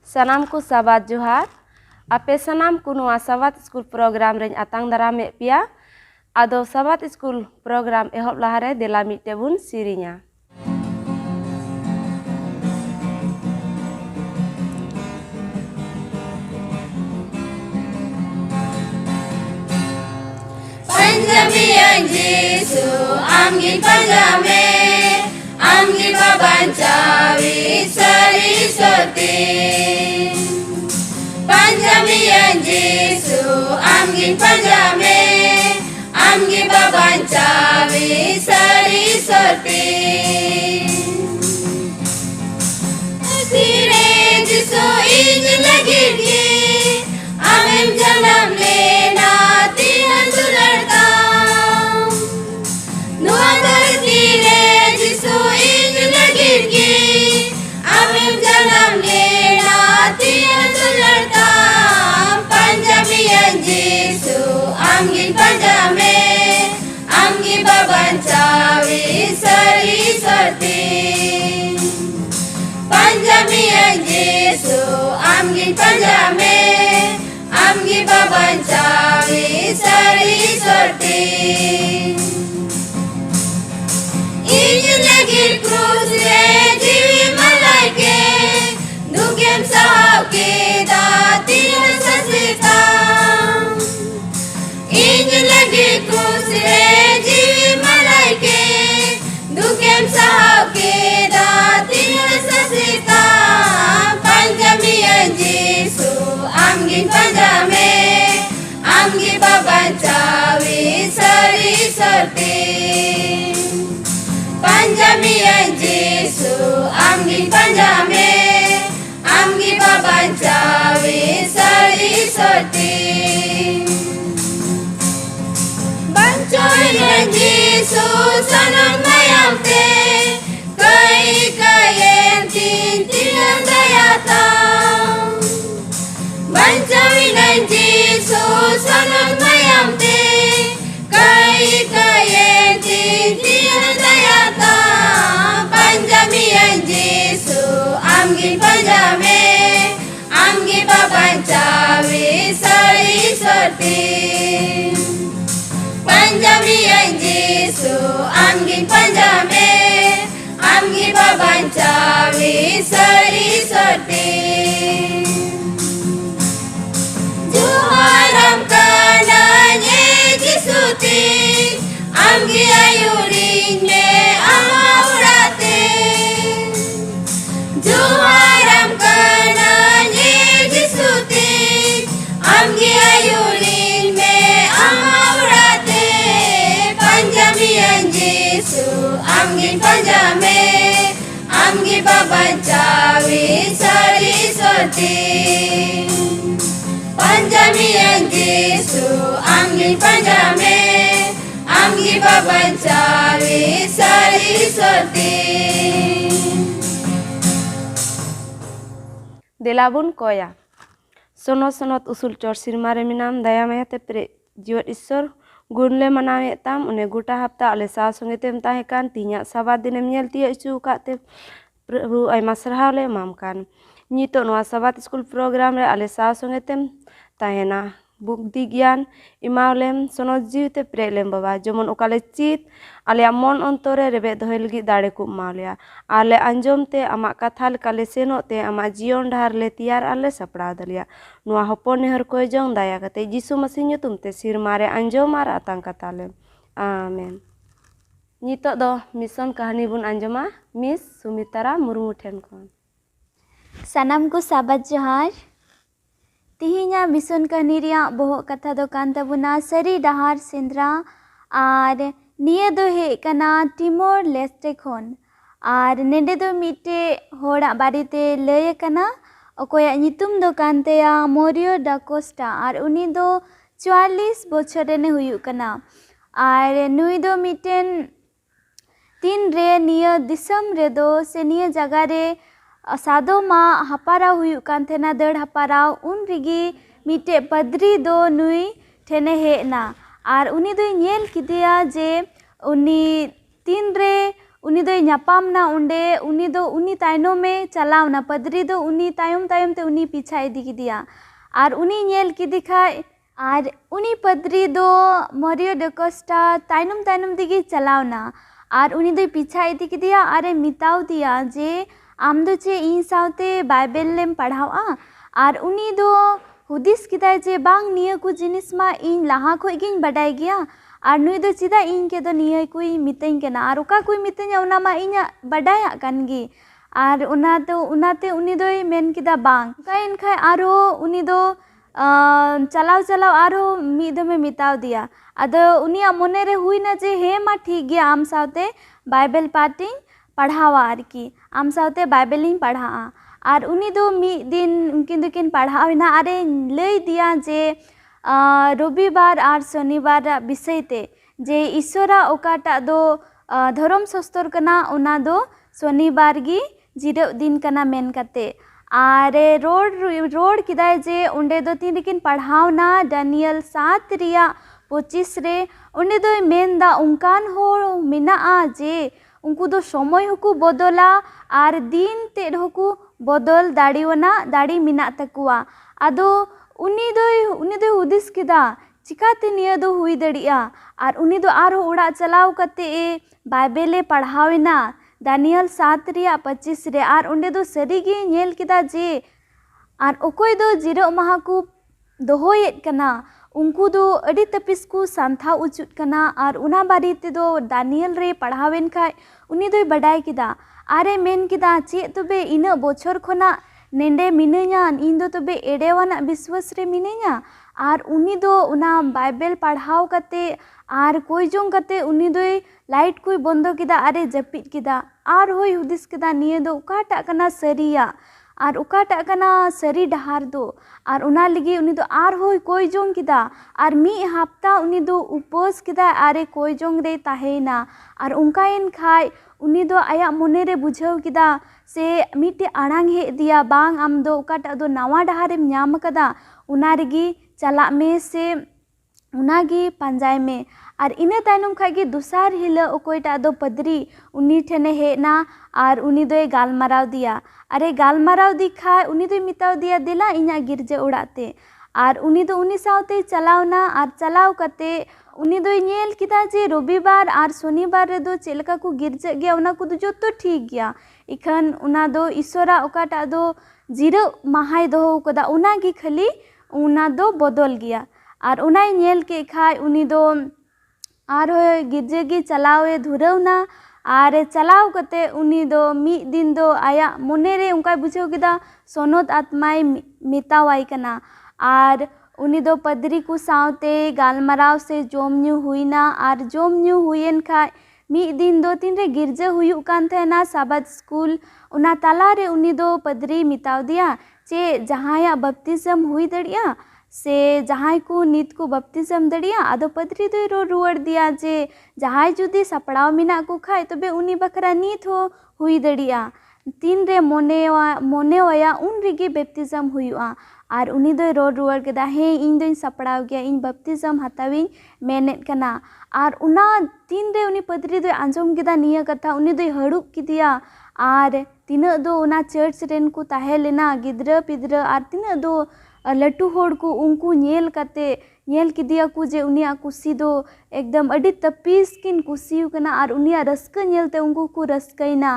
Sanam ku sahabat Johar, ape sanam ku nuwa sahabat school program ren atang darame pia, ado sahabat school program ehop lahare delami tebun sirinya. Panjami yang Yesu amgin panjame, amgin babancawi sari soti. Panjami yang Yesu amgin panjame, amgin babancawi sari soti. Tire Yesu ingin lagi amem jalan lena tinan sudarta. Nuwa dharti re Yesu ingin lagi amem jalan lena tinan sudarta. Panjami yang Yesu amgin panjame, amgin babancawi sari soti. Panjami yang Yesu amgin panjame, amgin babancawi sari soti. Ingin lagi krus re jiwi malaike, dugem sahab ke datin sasita. Ingin lagi krus re jiwi malaike, dugem sahab ke datin sasita. Panjami yang Yesu amgin panjame, amgin babancawi sari soti. Panjami yang Yesu amgin panjame, amgin babancawi sari soti. Bancoy yang Yesu sanang mayamte, kai kayen tintinan dayatang. Bancawi yang Yesu sanang mayamte, kai kayen tintinan dayatang. Panjami yang Yesu amgin panjame, amgin babancawi sari soti. Panjami yang Yesu amgin panjame, amgin babancawi sari soti. Juharam kananye Yesu ti, amgin ayuring me amaurate. Juharam kananye Yesu ti, amgin ayuring me amaurate. Panjami yang Yesu amgin panjame, amgin babancawi sari soti. Panjami yang Yesu amgin panjame, amgin babancawi sari soti. Delabun koya. Sonot usul chor sirmare minam daya mayate pre jiwat isor gunle manawe tam une guta hafta ale sa songe tem tahekan tinya sabat dinem nyel tia isu kate Prabhu ay masrah le mamkan. Nyito nuwa sabat school program re ale sa songe tem tahena bukti gian imaulem sonot jiwte prelem baba jomon ukale chit ale amon ontore rebe dohelgi dare ku maulya ale anjom te amak kathal kale seno te ama jion dhar le tiar ale sapra dalia nuwa hopon nehar koy jong daya kate Jisu Masih nyutum te sir mare anjom mar atang katalem. Amen. Nyito do mission kahani bun anjoma Miss Sumitara Murmu ten kon. Sanam ku sahabat Johar, tihinya mission kahani riya bohok katha do kan tabuna sari dahar sendra ar niya do he kana Timor Leste khon ar nende do mite hoda barite lay kana okoya nyutum do kan teya Morio da Costa ar uni do 44 bochor rene huyuk kana ar nui do miten tin re niya disam re do se niya jaga re सादो मा हपारा हुयु कान थेना दड़ हपारा उन Rigi मिटे पदरी दो नुई ठेने हेना are उनी दो nail किदिया जे उनी तीन रे उन उनी दोय ᱧᱟᱯᱟᱢ ᱱᱟ ᱚᱸᱰᱮ उनी दो उनी तायनोमे ᱪᱟᱞᱟᱣᱱᱟ ᱯᱟᱫᱨᱤ ᱫᱚ उनी तायम तायम ते उनी पीछा इदी किदिया आर उनी ᱧᱮᱞ किदी खाय आर उनी पदरी दो मरियो डकोस्टा तायनम तायनम दिगी चलावना आर उनी दो पीछा इदी किदिया आरे मिताव दिया जे आम दो चे इन सावते बाइबल लेम पढ़ावा आर उनी दो हुदिस किदाय जे बांग निया को जिनिस मा इन लाहा खोय गिन बडाय गया आर नुई दो चिदा इन के दो निया कोई मितैं केना आर ओका कोई मितैं उना मा इना बडाया कानगी आर उनाते उनी दोय मेन किदा बांग काइन खाय आरो उनी दो चलाव चलाव आरो मिदमे मिताव दिया अदो उनिया मोने रे हुईना जे हे मा ठीक गया आम सावते बाइबल पाटिंग पढ़ावा आरकी आम सावते बाइबलिंग पढ़ा आर उनी दो मी दिन उनकिन दुकिन पढ़ाविना आरे लई दिया जे रविवार आर शनिवार विषयते जे ईश्वरा ओकाटा दो धर्म शास्त्र कना उना दो शनिवार गी जिरव दिन कना मेन कते आरे रोड किदाय जे उंडे दो तीन लेकिन पढ़ावना डानियल 7 रिया 25 रे उंडे दो मेन दा उनकान हो मिना जे उनको दो समय हुकु बदला आर दिन ते हुकु बदल दाड़ीवना दाड़ी मिना तकुआ आदो उनी दो हुदिस किदा चिकाते निया दो हुई दड़िया आर उनी दो आर उड़ा चलाव कते बाइबले पढ़ावेना दानियल 7 रिया 25 रे आर उंडे दो सरीगी नेल किदा जे आर ओकोय दो जिरो माहा को दोहोयेत कना उनको दो अडी तपिस को सांथा उचुत कना आर उना बारी ते दो दानियल रे पढ़ावेन खाय उनी दो बडाय किदा आरे मेन किदा चे तबे इना बोछर खोना नेंडे मिनेኛ इन दो तबे एडेवाना विश्वास रे मिनेኛ आर उनी दो उना बाइबल पढ़ाव कते आर कोई जों कते उनी दो लाइट कोई बंदो किदा आरे जपित किदा आर होय हुदिस किदा निये दो उकाटा कना सरिया आर उकाटा कना सरी डहार दो आर उना लगी उनी दो आर होय कोई जों किदा आर मी हफ्ता उनी दो उपवास किदा आरे कोई जों रे ताहेना आर उनकायन खाय उनी दो आया मोने रे बुझाव किदा से मिटे आड़ांग हे दिया बांग आम दो उकाटा दो नवा डहारेम ᱧᱟᱢ कदा उना रेगी चला में से उनागी पंजाय में आर इना तायनम खागी दुसार हिला ओकोयटा दो पदरी उनी ठेने हेना आर उनी दोय गालमाराव दिया अरे गालमाराव दी खाय उनी दोय मिताव दिया दिला इना गिरजे उड़ाते आर उनी दो उनी सावते चलावना आर चलाव कते उनी दोय नेल किदा जे रविवार आर शनिवार रे दो चेलका को गिरजे गया उना को दो जोतो ठीक गया इखन उना दो ईश्वरा ओकाटा दो जिरो माहाय दो कदा उना गी खाली उना दो बदल गया आर उनाय नेल के खाय उनी दो आर होय गिरजे गी चलावे धुरवना आर चलाव कते उनी दो मी दिन दो आया मोने रे उनका बुझाव किदा सोनोत आत्माय मितावाई कना आर उनी दो पदरी को सावते गालमाराव से जोम न्यू हुईना आर जोम न्यू हुयेन खाय मी दिन दो तीन रे गिरजे हुयुक कान थेना साबात स्कूल उना ताला रे उनी दो पदरी मिताव दिया चे जहाया बपतिस्म हुई दड़िया से जहां को नीत को बपतिस्म दड़िया आदो पदरी दो रो रुआड़ दिया जे जहां जुदी सपड़ाव मिना को खाय तबे उनी बकरा नीत हो हुई दड़िया तीन रे मोने वया उन रिगे बपतिस्म हुयुआ आर उनी दो रो रुआड़ केदा हे इन दोइन सपड़ाव गया इन बपतिस्म हताविन मेनेत कना आर उना तीन रे उनी पदरी दो आंजम केदा निया कथा उनी दो हड़ुप किदिया आर तिना दो उना चर्च रेन को ताहे लेना गिद्रा पिद्रा आर तिना दो लटू होड़ को उनको नेल कते नेल किदिया को जे उनिया कुसी दो एकदम अडी तपीस किन कुसियु कना आर उनिया रस्का नेलते उनको को रस्कैना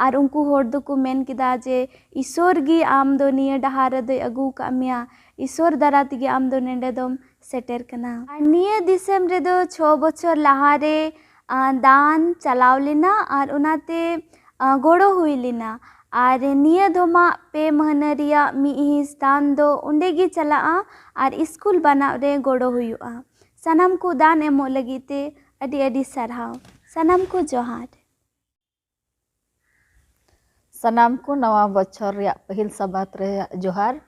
आर उनको होड़ दो को मेन किदा जे ईश्वर गी आम दो निया डहार दो अगु कामिया ईश्वर दरात गी आम दो नेंडे दम सेटर कना आर निया दिसम रे दो 6 बछर लहारे दान चलाव लेना आर उनाते गोड़ो हुई लेना आर निया धोमा पे महनरिया मी हिस्तान दो उंडे गी चला आर स्कूल बनाव रे गोड़ो हुयुआ सनम को दान एमो लगीते अडी अडी सरहाव सनम को जोहार सनम को नवा बछर रे पहिल सबात रे जोहार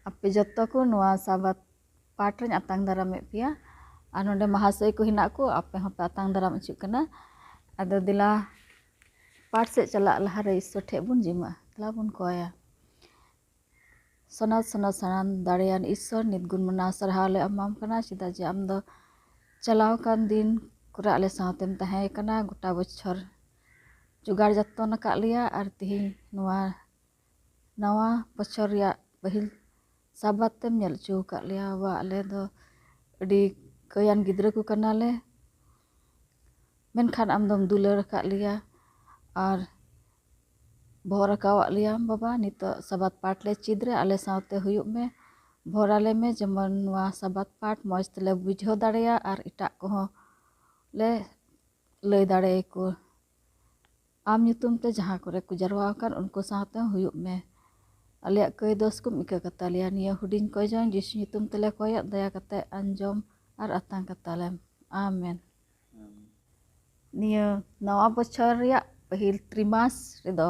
आपे जत्तो को नवा सबात पाठ रे अतांग दाराम पिया आर नोंडे महाशय को हिना को आपे हों अतांग दाराम अचुक कना आदो दिला पाठ से चला लहारे ईश्वर ठे बुन जिमा तला बुन कोया सनत सनत सनान दाड़ियान ईश्वर नित गुण मना सरहाव ले अमाम कना चिदा जे आम दो चलाव कान दिन कुरा आले सावतेम ताहे कना गोटा बछर jogar jaton akak lia ar tihin nawa bochor ria pahil sabat tem nyal chu kak lia wa ale do adi kayan gidra ku kanale menkan am dom dular kak lia ar bhora kawak lia baba nito sabat part le chidre ale saute huyuk me bhora le me jemon wa sabat part moj tele bujho dareya ar itak ko le lay dare ko am nyutum te jaha kore ku jarwa kan unko saute huyuk me aliak koi dos kum ika kata lia nia hudin ko jon Yesus nyutum tele koyak daya kate anjom ar atang katalem amen nia nawa bochor ria pahil trimas redo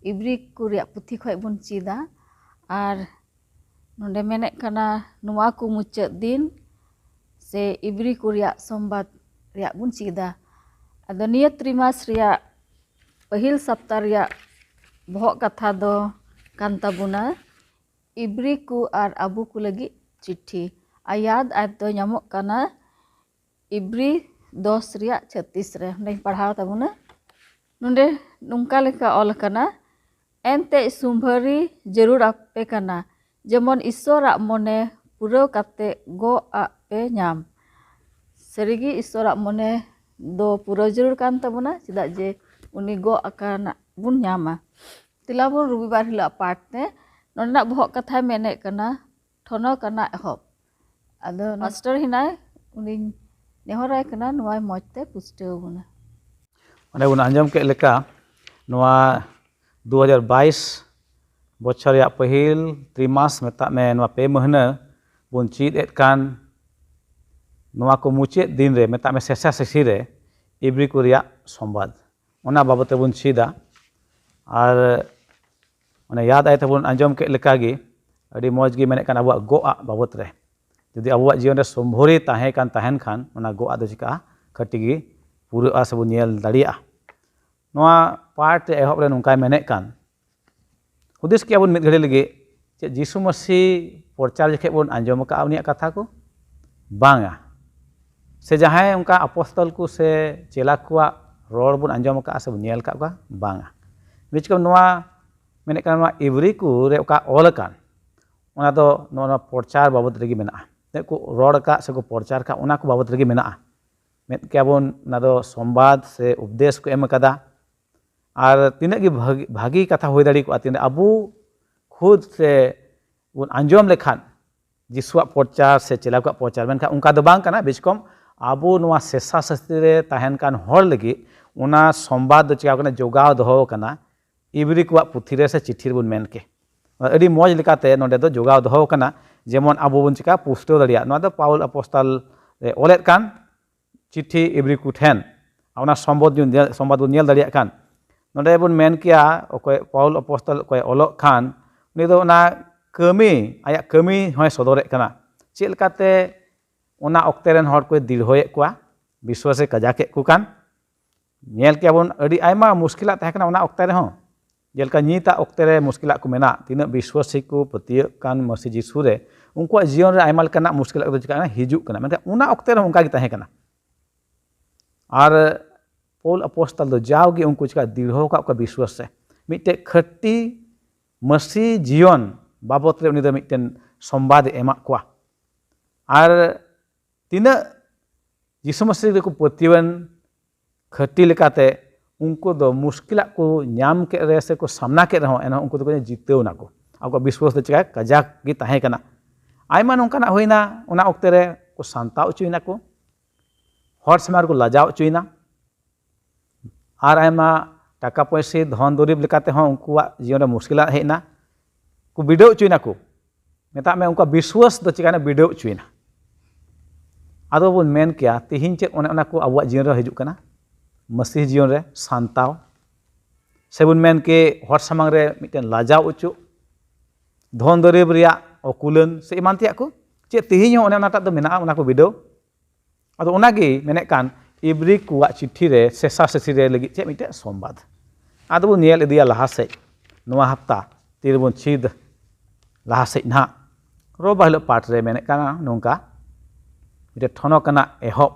ibrik ku ria puthi khoi bun chida ar nonde menek kana nuwa ku mucet din se ibrik ku ria sombat ria bun chida ado nia trimas ria pahil sapta ria bohok katha do kan tabuna ibrik ku ar abu ku lagi chithi ayat do nyamok kana ibri 10 ria 36 re ndai padhaw tabuna nonde nungka leka ol kana ente sumbari jarur ape kana jemon isorak mone purau kate go ape nyam serigi isorak mone do purau jarur kan tabuna cedak je uni go akan bun nyama tilabun rubibar hila part te nonde nak bohok katha menek kana thono kana ehop ado master hinai uni nehorai kana nuai mojte pustew buna ᱚᱱᱮ ᱵᱚᱱ ᱟᱸᱡᱚᱢ ᱠᱮᱫ ᱞᱮᱠᱟ ᱱᱚᱣᱟ 2022 ᱵᱚᱪᱷᱚᱨ ᱨᱮᱭᱟᱜ ᱯᱟᱹᱦᱤᱞ ᱛᱨᱤᱢᱟᱥ ᱢᱮᱛᱟᱜ ᱢᱮ ᱱᱚᱣᱟ 2 ᱢᱟᱹᱦᱱᱟᱹ ᱵᱚᱱ ᱪᱮᱫ ᱮᱫ ᱠᱟᱱ ᱱᱚᱣᱟ ᱠᱚ ᱢᱩᱪᱟᱹᱫ ᱫᱤᱱ ᱨᱮ ᱢᱮᱛᱟᱜ ᱢᱮ ᱥᱮᱥᱟ ᱥᱮᱥᱤ ᱨᱮ ᱤᱵᱨᱤ ᱠᱚ ᱨᱮᱭᱟᱜ ᱥᱚᱢᱵᱟᱫ ᱚᱱᱟ ᱵᱟᱵᱚᱫ ᱛᱮᱵᱚᱱ ᱪᱮᱫᱟ ᱟᱨ ᱚᱱᱮ ᱭᱟᱫ ᱟᱭ ᱛᱮᱵᱚᱱ ᱟᱸᱡᱚᱢ ᱠᱮᱫ ᱞᱮᱠᱟᱜᱮ ᱟᱹᱰᱤ ᱢᱚᱡᱽ ᱜᱮ ᱢᱮᱱᱮᱫ ᱠᱟᱱ ᱟᱵᱚᱣᱟᱜ ᱜᱚᱼᱟᱜ ᱵᱟᱵᱚᱫ ᱨᱮ ᱡᱩᱫᱤ ᱟᱵᱚᱣᱟᱜ ᱡᱤᱭᱚᱱ ᱨᱮ ᱥᱚᱢᱵᱷᱚᱨᱤ ᱛᱟᱦᱮᱱ ᱠᱷᱟᱱ ᱚᱱᱟ ᱜᱚᱼᱟᱜ ᱫᱚ ᱪᱤᱠᱟᱹᱜᱼᱟ ᱠᱷᱟᱹᱴᱤ ᱜᱮ ᱯᱩᱨᱟᱹᱜᱼᱟ ᱥᱮᱵᱚᱱ ᱧᱮᱞ ᱫᱟᱲᱮᱭᱟᱜᱼᱟ ᱱᱚᱣᱟ ᱯᱟᱨᱴ ᱨᱮ ᱮᱦᱚᱵ ᱨᱮ ᱱᱚᱝᱠᱟᱭ ᱢᱮᱱᱮᱫ ᱠᱟᱱ ᱦᱩᱫᱤᱥ ᱠᱮᱭᱟᱵᱚᱱ ᱢᱤᱫ ᱜᱷᱟᱹᱲᱤ ᱞᱟᱹᱜᱤᱫ ᱪᱮᱫ ᱡᱤᱥᱩ ᱢᱟᱹᱥᱤ ᱯᱨᱚᱪᱟᱨ ᱡᱚᱠᱷᱮᱡ ᱵᱚᱱ ᱟᱸᱡᱚᱢ ᱟᱠᱟᱫᱼᱟ ᱩᱱᱤᱭᱟᱜ ᱠᱟᱛᱷᱟ ᱠᱚ ᱵᱟᱝᱟ ᱥᱮ ᱡᱟᱦᱟᱸᱭ ᱚᱱᱠᱟ ᱟᱯᱚᱥᱛᱚᱞ ᱠᱚ ᱥᱮ ᱪᱮᱞᱟ ᱠᱚᱣᱟᱜ ᱨᱚᱲ ᱵᱚᱱ ᱟᱸᱡᱚᱢ ᱟᱠᱟᱫᱼᱟ ᱥᱮ ᱵᱚᱱ ᱧᱮᱞ ᱟᱠᱟᱫ ᱠᱚᱣᱟ ᱵᱟᱝᱟ ᱵᱤᱪᱠᱚᱢ ᱱᱚᱣᱟ ᱢᱮᱱᱮᱫ ᱠᱟᱱᱟ ᱱᱚᱣᱟ ᱤᱵᱨᱤ ᱠᱚ ᱨᱮ ᱚᱠᱟ ᱚᱞ ᱟᱠᱟᱱ ᱚᱱᱟ ᱫᱚ ᱱᱚᱣᱟ ᱯᱨᱚᱪᱟᱨ ᱵᱟᱵᱚᱫ ᱨᱮᱜᱮ ᱢᱮᱱᱟᱜᱼᱟ ᱪᱮᱫ ᱠᱚ ᱨᱚᱲ ᱟᱠᱟᱫ ᱥᱮ ᱠᱚ ᱯᱨᱚᱪᱟᱨ ᱟᱠᱟᱫ ᱚᱱᱟ ᱠᱚ ᱵᱟᱵᱚᱫ ᱨᱮᱜᱮ ᱢᱮᱱᱟᱜᱼᱟ ᱢᱮᱱ ᱠᱮᱭᱟᱵᱚᱱ ᱚᱱᱟ ᱫᱚ ᱥᱚᱢᱵᱟᱫ ᱥᱮ ᱩᱯᱫᱮᱥ ᱠᱚ ᱮᱢ ᱟᱠᱟᱫᱟ আর তিনাক গে ভাগি কথা হয়ে দাঁড়িয়ে কোয়া তিনা আবু খুদ সে বন আঞ্জম লেখান যিশুয়াক প্রচার সে চেলা কোয়া প্রচার মেনখা উনকা দ বাং কানা বেশকম আবু নোয়া শেষা শাস্তি রে তাহেন কান হর লাগি ওনা সংবাদ দ চিকা কানা যোগাও দহো কানা ইবরি কোয়া পুথি রে সে চিঠি বন মেনকে আদি মজ লেকাতে নডে দ যোগাও দহো কানা যেমন আবু বন চিকা পুস্তেও দাঁড়িয়া নোয়া দ পাউল আপোস্তল অলেট কান চিঠি ইবরি কুঠেন ওনা সংবাদ বন নেল দাঁড়িয়া কান नोडे बन मेन किया अकय पाउल अपॉस्टल अकय ऑलक खान उनी दो ना कमी आया कमी होय सदरेक कना चेल लेकाते ओना ऑक्ते रेन हर को दिरहोयेक कोआ विश्वासे कजाकेक को कान नेल किया बन अडी आयमा मुश्किला तहे कना ओना ऑक्ते रे हो जेलका नीता ऑक्ते रे मुश्किला को मेना तिना विश्वासी को पतिय कान मसी जिसु रे उनको जीवन रे आयमा लेकाना मुश्किला को चिका हिजुक कना मेनका ओना ऑक्ते रे उनका गे तहे कना आर पौल अपोस्टल दो जाओगे उनको चिका दृढ़ का विश्वास से मिट्टे खट्टी मसी जीवन बाबत रे उनी दो मिट्टे संवाद एमा कोआ आर तीना यीशु मसीह को पतिवन खट्टी लेकाते उनको दो मुश्किला को न्याम के रे से को सामना के रहो एना उनको तो जीतेव ना को आको विश्वास दो चिका कजाक गे ताहे कना आयमा नोंकाना होइना ओना ओक्ते रे को सांताव चुइना को हर समार को लजाव चुइना और आयमा टाका पैसे धन दुरीब लेकाते हों उनकुआ जीवन रे मुश्किला हेना को बिडो चुइना को मेता में उनका विश्वास दो चिकाना बिडो चुइना आदो बन मेन किया तिहिन चेद ओने ओना को अबुआ जीवन रे हिजुक कना मसीह जीवन रे सांताव से बन मेन के हर सामांग रे मिटेन लाजाव उचु धन दुरीब रिया अकुलन से इमान तिया को चे तिहिन ओने ओनाटा दो मेना ओना को बिडो आदो ओनागे मेने कान इब्री कुआ चिट्ठी रे सेसा सेसी रे लगी चे मिटे संवाद आदो बन नेल इदिया लहा से नोआ हफ्ता तिर बन चीद लहा से ना रोबा हिलो पाठ रे मेने काना नोंका मिटे ठनो काना एहब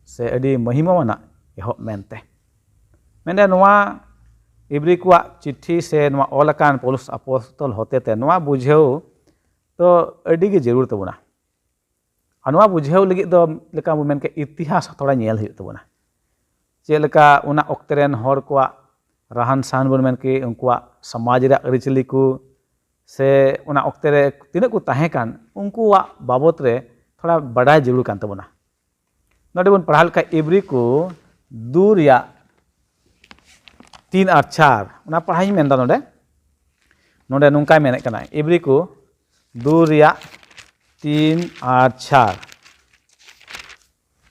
से अडी महिमा वाना एहब मेनते मेने नोआ इब्री को चिट्ठी से नवा ऑलकान पौलुस अपोस्तल होते नवा बुझेव तो अड़ी गे जरूर तबना नवा बुझेव लगी दो लेका मेन के इतिहास थोड़ा नेल हुई तबना चेलका उना ऑक्ते रेन हर को रहन सहन बन मेन के उनकुआ समाज रे अरिचली को से उना ऑक्ते रे तिना को ताहे कान उनकुआ बाबत रे थोड़ा बड़ा जरूर कान तबना नोडे बन पढ़ाल का इब्री को 2 या 3 और 4 उना पढ़ाई मेन दा नोडे नोडे नुंका मेने कना इब्री को 2 या 3 और 4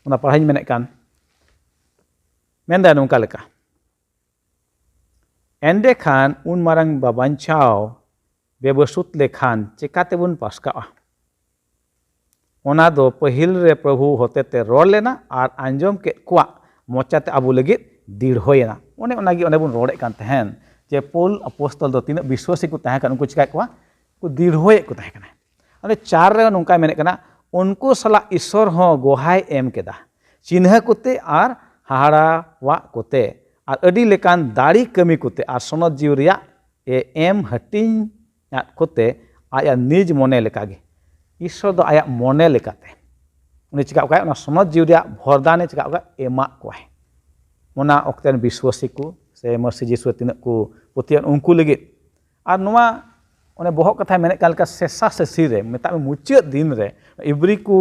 उना पढ़ाई मेने कान मेन दा नुंका लेका एंडे खान उन मारंग बाबांचाव बेबसुत लेखान चिकाते बुन पासका ओना दो पहिल रे प्रभु होते ते रोल लेना और आंजम के कुआ मोचाते अबु लगे दीड़ होयना ओने ओनागी ओने बुन रोड़े कान तहन जे पौल अपोस्तल दो तीन विश्वासी को तहे कान उनको चिका कुआ को दीड़ होए को तहे काना अने 4 रे नुंका मेने काना उनको सला ईश्वर हो गोहाय एम केदा चिन्ह कोते और हाहाड़ा वा कोते और अडी लेकान दाड़ी कमी कोते और सनद जीव रिया ए एम हटिंग कोते आया निज मोने लेकागे ईश्वर दो आया मोने लेकाते उनी चिका उकाय उना सनद जीव रिया भरदाने चिका उका एमा कोय उना ऑक्तेन विश्वासी को से मसी जीसु तिना को पुतियन उनको लगे और नुआ उन्हें बहुत कथा मेने कालका शेषा शेषी रे मेता में मुचाद दिन रे इब्री को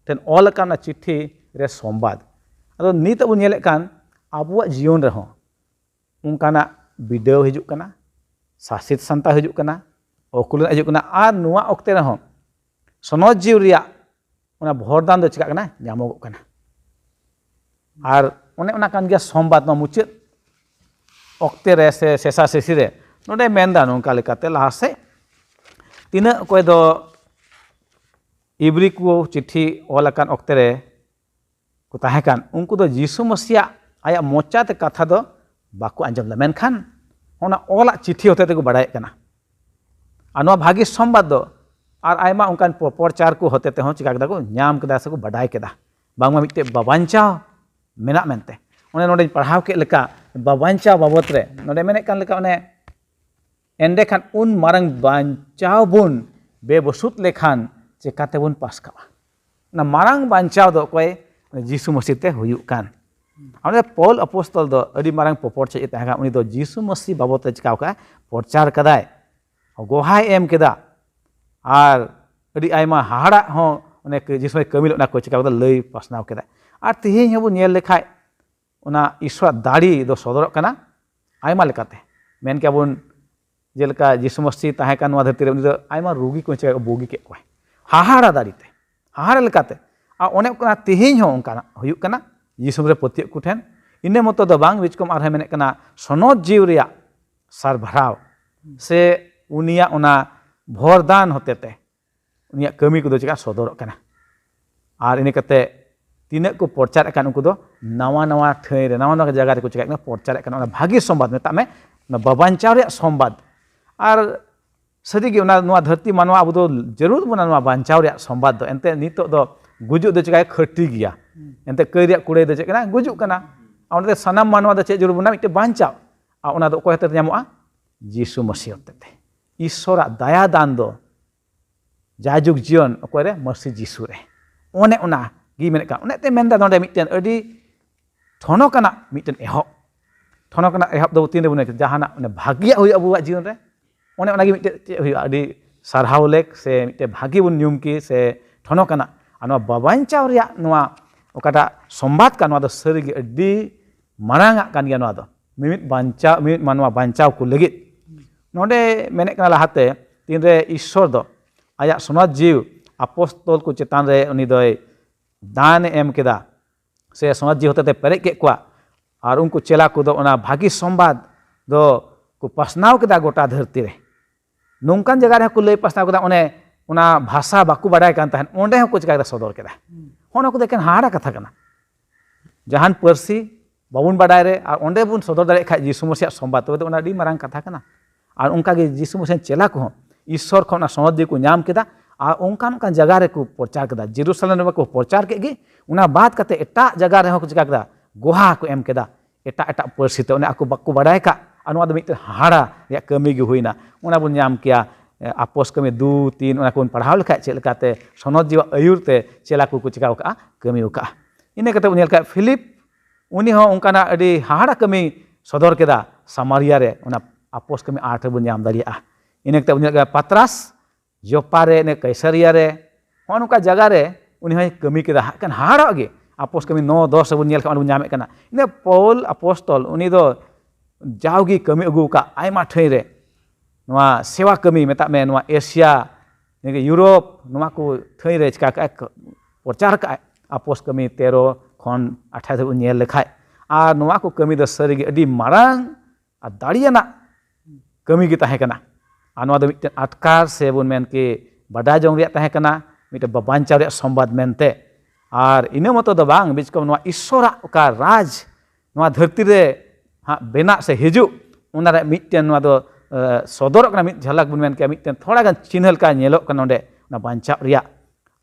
तेन ऑल काना चिट्ठी रे संवाद अदो नित बन नेले कान आबुआ जीवन रहो उनकाना बिडेव हिजुक काना शासित संता हिजुक काना ओकुलन हिजुक काना और नुआ ऑक्ते रहो सनद जीव रिया उना भरदान दो चिका काना ᱧᱟᱢᱚᱜᱚᱜ काना और उन्हें उना कान गया संवाद नो मुचाद ऑक्ते रे से शेषा शेषी रे नोडे मेनदा नोंका लेकाते लहा से तीना कोय दो इब्री को चिट्ठी ऑलकान ऑक्ते रे को ताहे कान उनको दो यीशु मसीहा आया मोचाते कथा दो बाको आंजम ला मेनखान ओना ऑला चिट्ठी होते ते को बड़ाय काना आनो भागी संवाद दो और आयमा उनकान प्रचार को होते ते हो चिका कदा को ᱧᱟᱢ कदा से को बड़ाय कदा बांगमा मिटे बाबांचा मेना मेनते ओने नोडे पढ़ाव के लेका बाबांचा बाबत रे नोडे मेने कान लेका ओने एंडे खान उन मारंग बांचाव बुन बेबसुत लेखान चिकाते बुन पासका ना मारंग बांचाव दो कोय यीशु मसीह ते हुयुक कान आने पौल अपोस्तल दो अडी मारंग पोपोरचे तहगा उनी दो यीशु मसीह बाबत चिकाव का प्रचार कदाय गोहाय एम केदा और अडी आयमा हाड़ा हो उने यीशु कमिल ना को चिकाव लई पासनाव केदा और तिहिं हबु नेल लेखाय उना ईश्वर दाड़ी दो सदरक काना आयमा लेकाते मेन के बुन जेलका यीशु मसीह ताहे कान नवा धरती रे उनी दो आयमा रोगी को चिका बोगी के कोय हाहाड़ा दाड़ीते हाहाड़ा लेकाते आ ओने कोना तिहिं हो उनका हुयुक काना यीशु रे पतिय कुठेन इने मतो दो बांग विचकम आर मेने काना सनद जीव रिया सरभराव से उनिया उना भरदान होतेते उनिया कमी को दो चिका सदरक काना और इने कते तीना को प्रचार कान उनको दो नवा नवा ठै रे नवा नवा जगह रे को चिका प्रचार कान ओना भागी संवाद मेता में बाबांचाव रे संवाद और सदी के नवा धरती मानवा अब दो जरूर बना नवा बांचाव रे संवाद दो एनते नितो दो गुजुक दो चिका खटी गया एनते कई रे कुड़े दो चिका गुजुक काना ओनते सनाम मानवा दो चे जरूर बना मिटे बांचाव आ ओना दो कोय हते ᱧᱟᱢᱚᱜᱼᱟ यीशु मसीह होते ईश्वर दया दान दो जाजुग जीवन अकोय रे मसीह यीशु रे ओने ओना गी मेने का ओने ते मेनदा नोडे मिटेन अडी ठोनो काना मिटेन एहब ठोनो काना एहब दो तीन रे बने जहाना ओने भाग्य हुई अबुआ जीवन रे ओने ओनागी मिटे चे हुई अडी सारहाव लेक से मिटे भाग्य बुन ᱧᱩᱢ की से ठोनो काना आनो बाबांचाव रिया नोआ ओकाटा संवाद का नोआ दो सरीगे अडी मारांगा कान गया नोआ दो मिमित बांचाव मिमित मानवा बांचाव को लगित नोडे मेने काना लहाते तीन रे ईश्वर दो आया सनद जीव अपोस्तल को चेतान रे उनी दोय दान एम केदा से सनद जीव होते पेरे के कुआ और उनको चेला को दो ओना भागी संवाद दो को पासनाव केदा गोटा धरती रे नोंकान जगह रे को लई पासनाव केदा ओने ओना भाषा बाकु बाडाय कान तहन ओंडे हो को चिका सदर केदा होना को देखेन हाड़ा कथा कना जहान परसी बाबुन बाडाय रे और ओंडे बुन सदर दाड़े खा यीशु मसीह संवाद तो ओना डी मारंग कथा कना और उनका के यीशु मसीह चेला को ईश्वर खोना सनद जी को ᱧᱟᱢ केदा और उनकान का जगह रे को प्रचार केदा जेरूशलेम रे को प्रचार केगी उना बात कते एटा जगह रे हो को चिका केदा गोहा को एम केदा एटा एटा परसी ते ओने आको बाकु बाडाय का ᱱᱚᱣᱟ ᱫᱚ ᱢᱤᱫᱴᱮᱱ ᱦᱟᱦᱟᱲᱟ ᱨᱮᱭᱟᱜ ᱠᱟᱹᱢᱤ ᱜᱮ ᱦᱩᱭᱱᱟ ᱚᱱᱟ ᱵᱚᱱ ᱧᱟᱢ ᱠᱮᱭᱟ ᱟᱯᱚᱥ ᱠᱟᱹᱢᱤ 2-3 ᱚᱱᱟ ᱠᱚᱵᱚᱱ ᱯᱟᱲᱦᱟᱣ ᱞᱮᱠᱷᱟᱡ ᱪᱮᱫ ᱞᱮᱠᱟᱛᱮ ᱥᱚᱱᱚᱛ ᱡᱤᱣᱟᱜ ᱟᱹᱭᱩᱨ ᱛᱮ ᱪᱮᱞᱟ ᱠᱚᱠᱚ ᱪᱤᱠᱟᱹ ᱠᱟᱜᱼᱟ ᱠᱟᱹᱢᱤ ᱠᱟᱜᱼᱟ ᱤᱱᱟᱹ ᱠᱟᱛᱮ ᱵᱚᱱ ᱧᱮᱞ ᱠᱷᱟᱡ ᱯᱷᱤᱞᱤᱯ उनी हो उनकाना अड़ी हाड़ा कमी सदर केदा समारिया रे उना आपोस कमी 8 बन नाम दाड़िया इने कते उनी पतरास जोपा रे ने कैसरिया रे उनका जगह रे उनी हो कमी केदा कन हाड़ा गे आपोस कमी 9-10 बन नेल बन नामे कना इने पौल अपोस्टल उनी दो जावगी कमी अगू का आयमा ठई रे नवा सेवा कमी मेता में नवा एशिया ने यूरोप नवा को ठई रे चिका का प्रचार का आपोस कमी 13 खन 28 बन नेल लेखाय आ नवा को कमी द सरीगे अडी मारांग आ दाड़ियाना कमी गे ताहे कना आ नवा द मिटन अटकार से बन मेन के बडा जोंग रिया ताहे कना मिटन बबांचा रिया संवाद मेनते और इना मतो द बांग बिचकम नवा ईश्वरा का राज नवा धरती रे हा बेना से हिजु उना रे मिटन नवा दो सदर कना मिट झलक बन मेन के मिटन थोड़ा गान चिन्हल का नेलो कना ओंडे ना बांचा रिया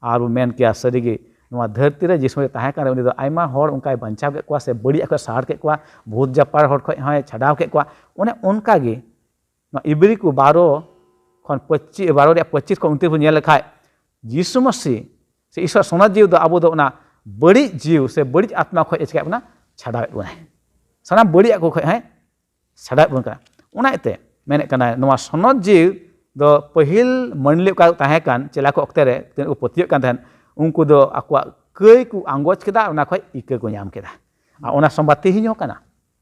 आर मेन के सरीगे नवा धरती रे जिस समय ताहे कना उनी दो आयमा होड़ उनका बांचा के कुआ से बड़ी को साड़ के कुआ भूत जपार होड़ खय हाय छडाव के कुआ ओने उनका गे ना इब्री को 12 खन 12 रे 25 को 29 नेल खाय यीशु मसीह से ईश्वर सोना जीव दो अबो दो ना बड़ी जीव से बड़ी आत्मा खय एचका बना छडाव बना सना बड़ी को खय हाय छडाव बन का ओना एते मेने कना नवा सोना जीव दो पहिल मंडली का ताहे कान चेला को ओक्ते रे को पतिय कान थान उनको दो आकुआ कई को आंगोज केदा उना खय इके को नाम केदा आ उना संबाति हिño kana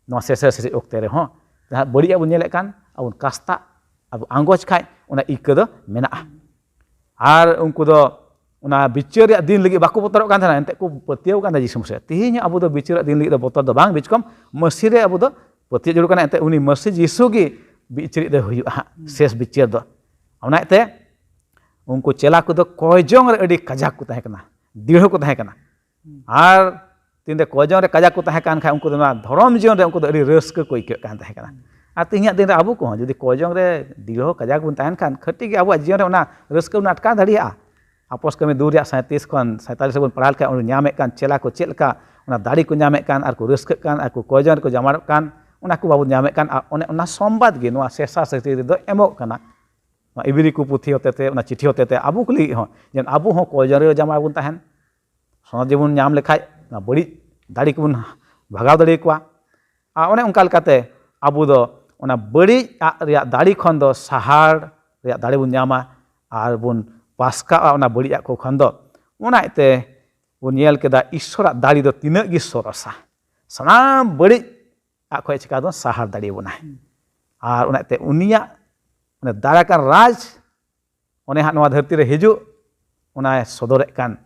no sese okte re ho जहाँ बड़ी अब नेले कान अब कास्ता अब आंगोज खाय उना इके दो मेना आर उनको दो उना बिचार दिन लगी बाको बोतर कान थाना एंते को पतियो कान जिसु मसे तिहिño अब दो बिचार दिन लगी दो बोतर दो बांग बिचकम मसी रे अब दो पतियो जुड़ कान एंते उनी मसी जिसु गे बिचार दो हुयु शेष बिचार दो उना एते उनको चेला को दो कोयजोंग रे अडी कजाक को ताहे कना दीढ़ को ताहे कना आर तीन दे कोयजोंग रे कजाक को ताहे कान खा उनको दो धर्म जीवन रे उनको दो अडी रस्क को इके कान ताहे कना आ तिहिña दिन रे आबो को जदी कोयजोंग रे दीढ़ कजाक बन ताहेन खान खटी गे आबो जीवन रे उना रस्क उना अटका धड़िया आपोस कमी 2 रे 37 खन 47 बन पढ़ाल का उन न्यामे कान चेला को चेलका उना दाड़ी को न्यामे कान आर को रस्क कान आर को कोयजोंग को जमाड़ कान उना को बाबू न्यामे कान उना संवाद गे नुआ शेषा सेती दो एमो काना इबरी को पुथी होते उना चिठी होते आबू को लगी हो जेन आबू हो कोयजरे जमा बन ताहेन सोना जीवन नाम लेखाय ना बड़ी दाड़ी को बन भगाव दाड़ी को आ ओने उनका लकाते आबू दो उना बड़ी रिया दाड़ी खन दो सहार रिया दाड़ी बन नामा आर बन पासका उना बड़ी को खन दो उना एते बन नेल केदा ईश्वर दाड़ी दो तिना गी सरसा सनाम बड़ी आ खय चिका दो सहार दाड़ी बना आर उना एते उनिया दारा का राज उन्हें हाँ नवा धरती रे हिजु उन्हें सदर कान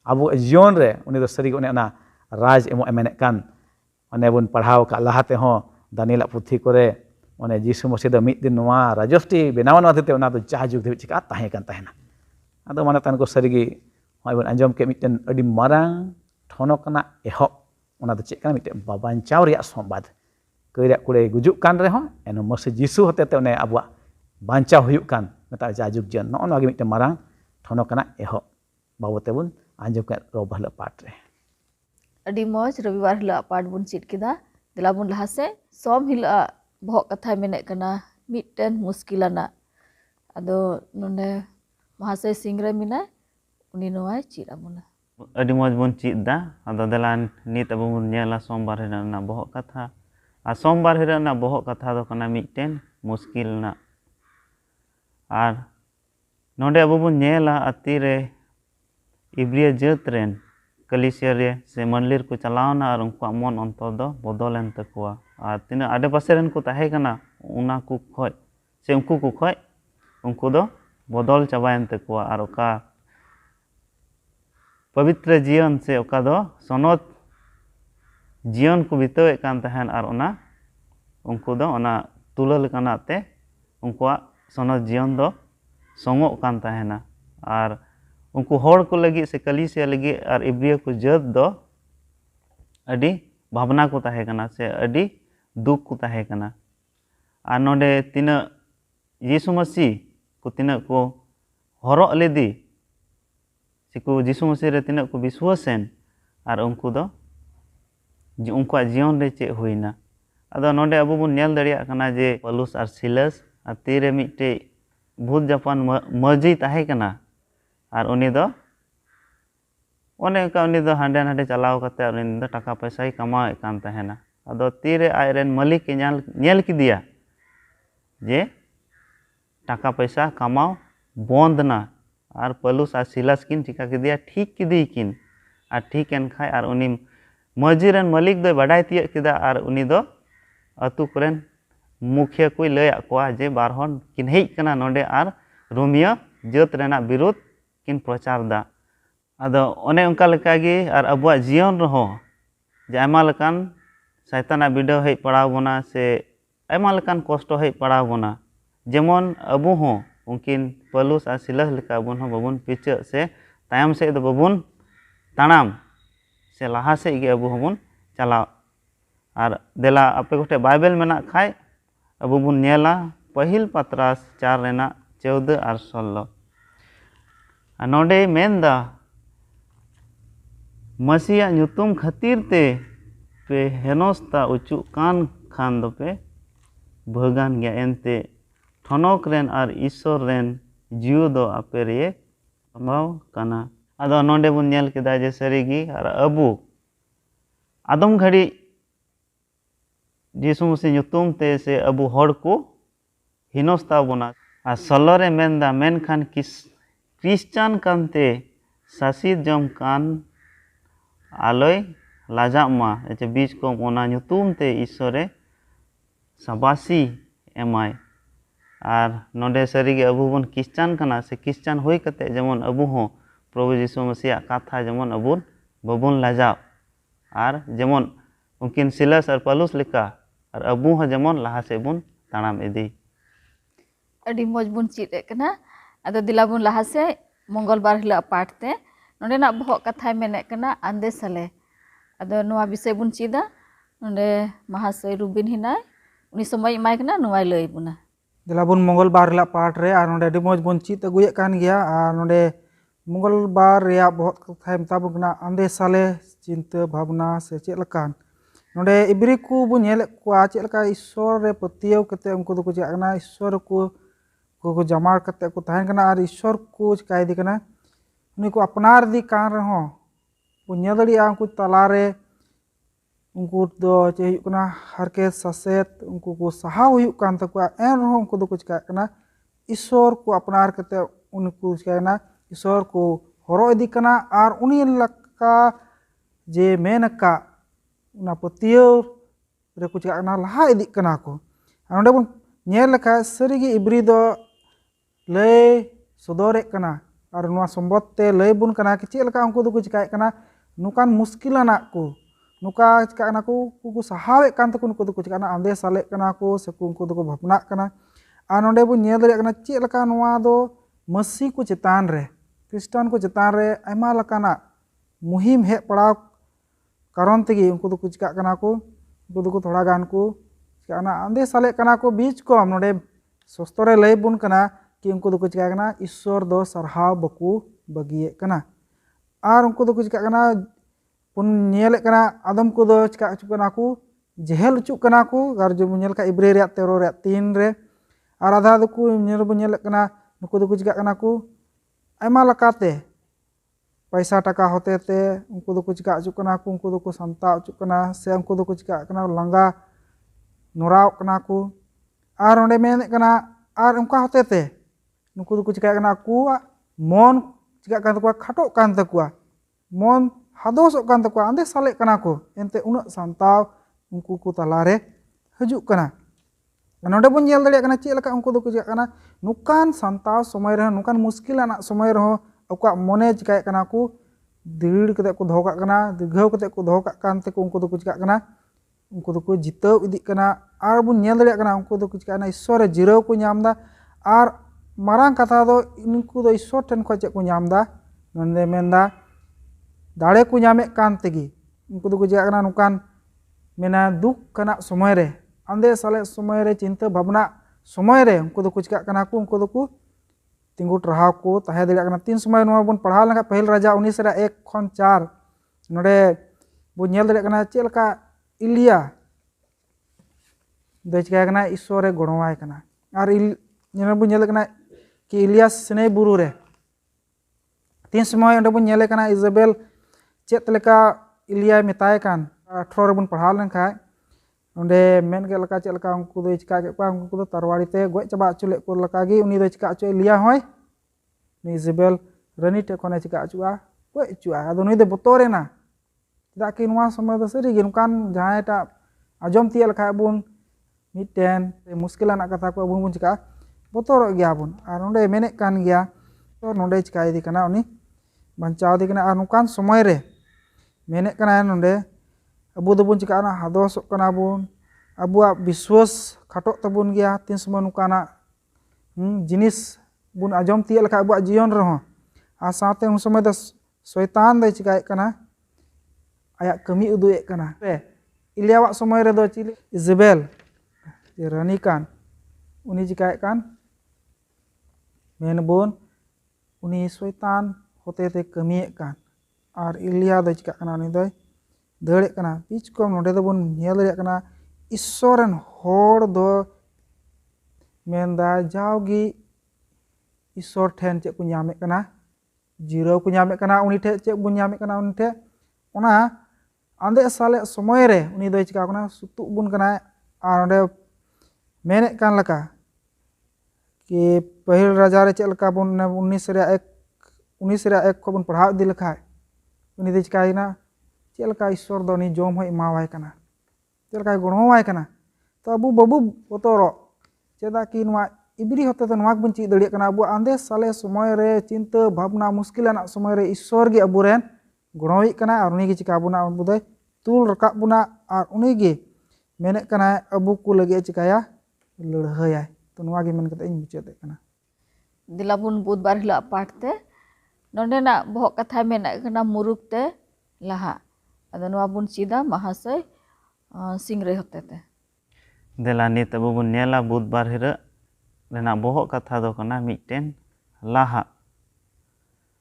अब जीवन रे उन्हें दो सरी उन्हें ना राज एमो एमेने कान उन्हें बन पढ़ाव का लहाते हो दानियल पुथी करे उन्हें यीशु मसीह दो मिद दिन नवा राजस्ती बेनावा नवा धरती उना दो जाजुग दे चिका ताहे कान ताहेना आदो माने तान को सरी होय बन अंजम के मिटन अडी मारांग ठोनो कना एहो उना दो चेक काना मिटन बाबांचाव रिया संवाद कईरा कुड़े गुजुक कान रे हो एनो मसीह यीशु होते ते उन्हें अबुआ बांचा हुयुक कान मेता जाजुग जन नो नगे मिटन मारांग ठोनो कना एहो बाबते बुन आंजम के रोबहल पाठ रे अडी मौज रविवार हिला पाठ बुन चिट केदा देला बुन लहा से सोम हिला बहक कथा मेने कना मिटन मुश्किलाना अदो नोने महाशय सिंगरे मिना उनी नोय चिट आबुना अडी मौज बुन चिट दा अदो देला नित अबु बुन नेला सोमवार हिला बहक कथा आ सोमवार हिला ना बहक कथा दो कना मिटन मुश्किल ना आर नोडे अबु बुन नेला अतिरे इब्रिया जात रेन कलिसिया रे से मंडलीर को चलावना और उनको मन अंतर दो बदलेन तकुआ और तीना आडे पासे रेन को ताहे कना उना को खय से उनको को खय उनको दो बदल चाबायन तकुआ और ओका पवित्र जीवन से ओका दो सनत जीवन को बितावे कान तहन और ओना उनको दो ओना तुलल कानाते उनको सनत जीवन दो संगो कान तहना और उनको होड़ को लगी से कलिसिया लगी और इब्रिया को जात दो अडी भावना को ताहे कना से अडी दुख को ताहे कना और नोडे तीना यीशु मसीह को तीना को हरो लेदी सिको यीशु मसीह रे तीना को विश्वासन और उनको दो उनको जीवन रे चे हुईना ᱟᱫᱚ ᱱᱚᱰᱮ ᱟᱵᱚ ᱵᱚᱱ ᱧᱮᱞ ᱫᱟᱲᱮᱭᱟᱜ ᱠᱟᱱᱟ ᱡᱮ ᱯᱟᱞᱩᱥ ᱟᱨ ᱥᱤᱞᱟᱥ ᱟᱨ ᱛᱤᱨᱮ ᱢᱤᱫᱴᱮᱡ ᱵᱷᱩᱛ ᱡᱟᱯᱟᱱ ᱢᱟᱹᱡᱷᱤ ᱛᱟᱦᱮᱸ ᱠᱟᱱᱟ ᱟᱨ ᱩᱱᱤ ᱫᱚ ᱚᱱᱮ ᱚᱱᱠᱟ ᱩᱱᱤ ᱫᱚ ᱦᱟᱸᱰᱮ ᱱᱟᱰᱮ ᱪᱟᱞᱟᱣ ᱠᱟᱛᱮ ᱩᱱᱤ ᱫᱚ ᱴᱟᱠᱟ ᱯᱚᱭᱥᱟᱭ ᱠᱟᱢᱟᱣᱮᱫ ᱠᱟᱱ ᱛᱟᱦᱮᱱᱟ। ᱟᱫᱚ ᱛᱤᱨᱮ ᱟᱡᱨᱮᱱ ᱢᱟᱹᱞᱤᱠᱮ ᱧᱮᱞ ᱠᱮᱫᱮᱭᱟ ᱡᱮ টাকা পয়সা কামাও বন্ধ না আর পালুস আর সিলাস কিন চিকা কেদিয়া ঠিক কেদিয়ে কিন আর ঠিক এন খায় আর উনি মাঝি রেন মালিক দই বাডাই তিᱭᱟᱹᱜ কেদা আর উনি ᱫᱚ ᱟᱛᱩ ᱠᱚᱨᱮᱱ ᱢᱩᱠᱷᱤᱭᱟᱹ ᱠᱚᱭ ᱞᱟᱹᱭ ᱟᱫ ᱠᱚᱣᱟ ᱡᱮ ᱵᱟᱨ ᱦᱚᱲ ᱠᱤᱱ ᱦᱮᱡ ᱠᱟᱱᱟ ᱱᱚᱰᱮ ᱟᱨ ᱨᱳᱢᱤᱭᱳ ᱡᱟᱹᱛ ᱨᱮᱱᱟᱜ ᱵᱤᱨᱩᱫ ᱠᱤᱱ ᱯᱨᱚᱪᱟᱨ ᱫᱟ। ᱟᱫᱚ ᱚᱱᱮ ᱚᱱᱠᱟ ᱞᱮᱠᱟᱜᱮ ᱟᱨ ᱟᱵᱚᱣᱟᱜ ᱡᱤᱭᱚᱱ ᱨᱮᱦᱚᱸ ᱡᱮ ᱟᱭᱢᱟ ᱞᱮᱠᱟᱱ ᱥᱟᱭᱛᱟᱱᱟᱜ ᱵᱤᱰᱟᱹᱣ ᱦᱮᱡ ᱯᱟᱲᱟᱣ ᱵᱚᱱᱟ ᱥᱮ ᱟᱭᱢᱟ ᱞᱮᱠᱟᱱ ᱠᱚᱥᱴᱚ ᱦᱮᱡ ᱯᱟᱲᱟᱣ ᱵᱚᱱᱟ ᱡᱮᱢᱚᱱ ᱟᱵᱚ ᱦᱚᱸ उनकिन पलूस और सिलस लेका बन बाबन पिछे से तायम से दो बाबन तानाम से लहा से गे अब हबन चलाव और देला आपे गोटे बाइबल मेना खाय अब बन नेला पहिल पत्रास 4 रेना 14 और 16 नोडे मेनदा मसीहा ᱧᱩᱛᱩᱢ खातिर ते पे हेनोस्ता उचु कान खान दो पे भगान गया एनते ठनोक रेन और ईश्वर रेन जीव दो आपे रे अमाव काना। आदो नोंडे बुन नेल केदा जे सरीगी और अबु आदम घड़ी यीशु मसीह ᱧᱩᱛᱩᱢ ते से अबु हड़ को हिनोस्ता बोना और सलोरे मेनदा मेन खान क्रिश्चियन कानते सासिद जम कान आलोय लाजा मा एचे बीच को ओना ᱧᱩᱛᱩᱢ ते ईश्वरे सबासी एमाय और नोडे सरीगे अबु बन क्रिश्चियन कना से क्रिश्चियन होई कते जेमन अबु हो प्रभु यीशु मसीह कथा जेमन अबु बबुन लाजा और जेमन उनकिन सिलस और पलुस लेका और अबु हो जेमन लहा से बुन तानाम इदी अडी मौज बुन चीत कना अदो दिला बुन लहा से मंगलबार हिला पाठ ते नोडे ना बहक कथा मेने कना आंदे साले अदो नोआ विषय बुन चीदा नोडे महाशय रुबिन हिनाय उनी समय इमाय कना नोआ लई बुना दिलाबुन मंगलबार ला पाठ रे और नोडे अडी मौज बुन चीत अगुये कान गया और नोडे मंगलबार रेया बहुत कथा मताबक ना आंदे साले चिंता भावना से चेक लकान नोडे इब्री को बुन नेल को चेक लका ईश्वर रे पतियो कते उनको दो को जाना ईश्वर को जमार कते को तहन कना और ईश्वर को चिकाय दी कना उनी को अपनार दी कान रहो बुन नेल दड़ी उनको तलारे उनको दो चे कना हरके ससेत उनको को सहाव हुयुक कान तकुआ एन रहो उनको दो को चिकाय कना ईश्वर को अपनार कते उनको चिकाय ना ईश्वर को हरो इदी कना और उनी लका जे मेनका उना पतियो रे को चिकाय ना लहा इदी कना को नोडे बुन नेल लका सरीगी इब्री दो लय सदोरे कना और नुआ संबत ते लय बुन कना कि चे लका उनको दो को चिकाय कना नुकान मुश्किलाना को नुका चिकाय ना को सहावे कान तको उनको दो को चिकाय ना आंदे साले कना को से उनको दो को भावना कना और नोडे बुन नेल दरे कना चे लका नुआ दो मसीह को चेतान रे क्रिस्टियन को चेतान रे आयमा लकाना मुहिम हे पड़ाव कारण तेगी उनको दो चिका कना को उनको दो थोड़ा गान को चिका ना आंदे साले कना को बीच को नोडे सस्तरे लय बुन कना कि उनको दो चिका कना ईश्वर दो सरहाव बकु बगिए कना और उनको दो चिका कना पुन नेल कना आदम को दो चिका कना को जेहल चुक कना को और जो नेल का इब्री रे 13 रे 3 रे और आधा दो को नेल कना उनको दो चिका कना को आयमा लकाते पैसा टका होते ते उनको दो चिका चुकना को उनको दो संता चुकना से उनको दो चिका कना लंगा नोराव कना को और ओंडे मेन कना और उनका होते ते उनको दो चिका कना को मन चिका कान तकुआ खाटो कान तकुआ मन हादोस कान तकुआ आंदे साले कना को एनते उन संताव उनको को तलारे हजु कना नोडे बन नेल दड़िया कना चे लका उनको दो चिका कना नुकान संताव समय रह नुकान मुश्किलाना समय रह अका मने चिकाय कना को दीड़ कते को दोह काग कना दीर्घाव कते को दोह काग कान तेको उनको दो चिकाग कना उनको दो को जिताव इदी कना और बुन नेल दड़िया कना उनको दो चिकाय ना ईश्वर जिराव को नामदा और मारांग कथा दो उनको दो ईश्वर ठेन को चे को नामदा नंदे मेनदा दाड़े को नामे कान तेगी उनको दो को चिकाग कना नुकान मेना दुख कना समय रे आंदे साले समय रे चिंता भावना समय रे उनको दो चिकाग कना को उनको दो को तिंगुट रहा को तहे दड़िया 3 समय बन पढ़ा लगा पहल राजा 19:1-4 नोडे बन नेल दड़िया चे लका इलिया ᱫᱚ ᱪᱤᱠᱟᱹ ᱠᱟᱱᱟ ᱤᱥᱥᱚᱨᱮ ᱜᱚᱲᱚᱣᱟᱭ ᱠᱟᱱᱟ ᱟᱨ ᱧᱮᱞ ᱵᱚᱱ ᱧᱮᱞ ᱠᱟᱱᱟ कि इलियास सिनै बुरु रे तीन समय अंडे बन नेले कना इजाबेल चेत लेका इलिया मेताय कान 18 रे बन पढ़ाव लेन खाय अंडे मेन के लका चेत लेका उनको दो चिका के पा उनको दो तरवाड़ी ते गोय चबा चुले को लका गी उनी दो चिका चो इलिया होय नि इजाबेल रानी टे कोने चिका चुआ गोय चुआ आदो नुई दे बतोरे ना दा कि नवा समय दो सरी गे नुकान जहां टा आजम तिया लका बुन मिटेन मुश्किलाना कथा को बुन चिका बतोर गया बुन और नोंडे मेने कान गया तो नोंडे चिकाय दी कना उनी बंचाव दी कना और नुकान समय रे मेने कना नोंडे अबु दबुन चिका ना हादोस कना बुन अबुआ विश्वास खाटो तबुन गया तीन समय नुकाना जिनिस बुन आजम तिया लका अबुआ जीवन रहो आ साथे उन समय द शैतान दे चिकाय कना आया कमी उदुए कना इलियावा समय रे दो चिली इजाबेल जे रानी कान उनी चिकाय कान मेनबोन उनी शैतान होते ते कमिए कान और इलिया दो चिका कना उनी दो दड़े कना बीच को नोडे दो बन नेल दड़े कना ईश्वरन होड़ दो मेनदा जाओगी ईश्वर ठेन चे को न्यामे कना जीरो को न्यामे कना उनी ठे चे बुन न्यामे कना उनी ठे ओना आंदे साले समय रे उनी दो चिका कना सुतु बुन कना और ओंडे मेने कान लका कि पहिल राजा रे चेक लका बुन 19 रे 1 को बुन पढ़ाव दी लखाय उनी दे चिकायना चेक लका ईश्वर दो नि जोम होय मावाय कना चेक लका गणोवाय कना तो अबु बाबू बतोरो चेदा कि नवा इबरी होते तो नवा बुन ची दड़िया कना अबु आंदे साले समय रे चिंता भावना मुश्किलाना समय रे ईश्वर गे अबुरेन गणोई कना और उनी गे चिका बुना अबु दे तुल रका बुना और उनी गे मेने कना अबु को लगे चिकाया लड़हयाय तो नवा गे मन कते मुचाते कना दिलाबुन बुधबार हिला पाठते नोंडेना बहक कथा मेना कना मुरुक ते लहा अदो नवा बुन सीधा महाशय सिंगरे होते ते देला नित अबु बुन नेला बुधबार हिरा रेना बहक कथा दो कना मिटेन लाहा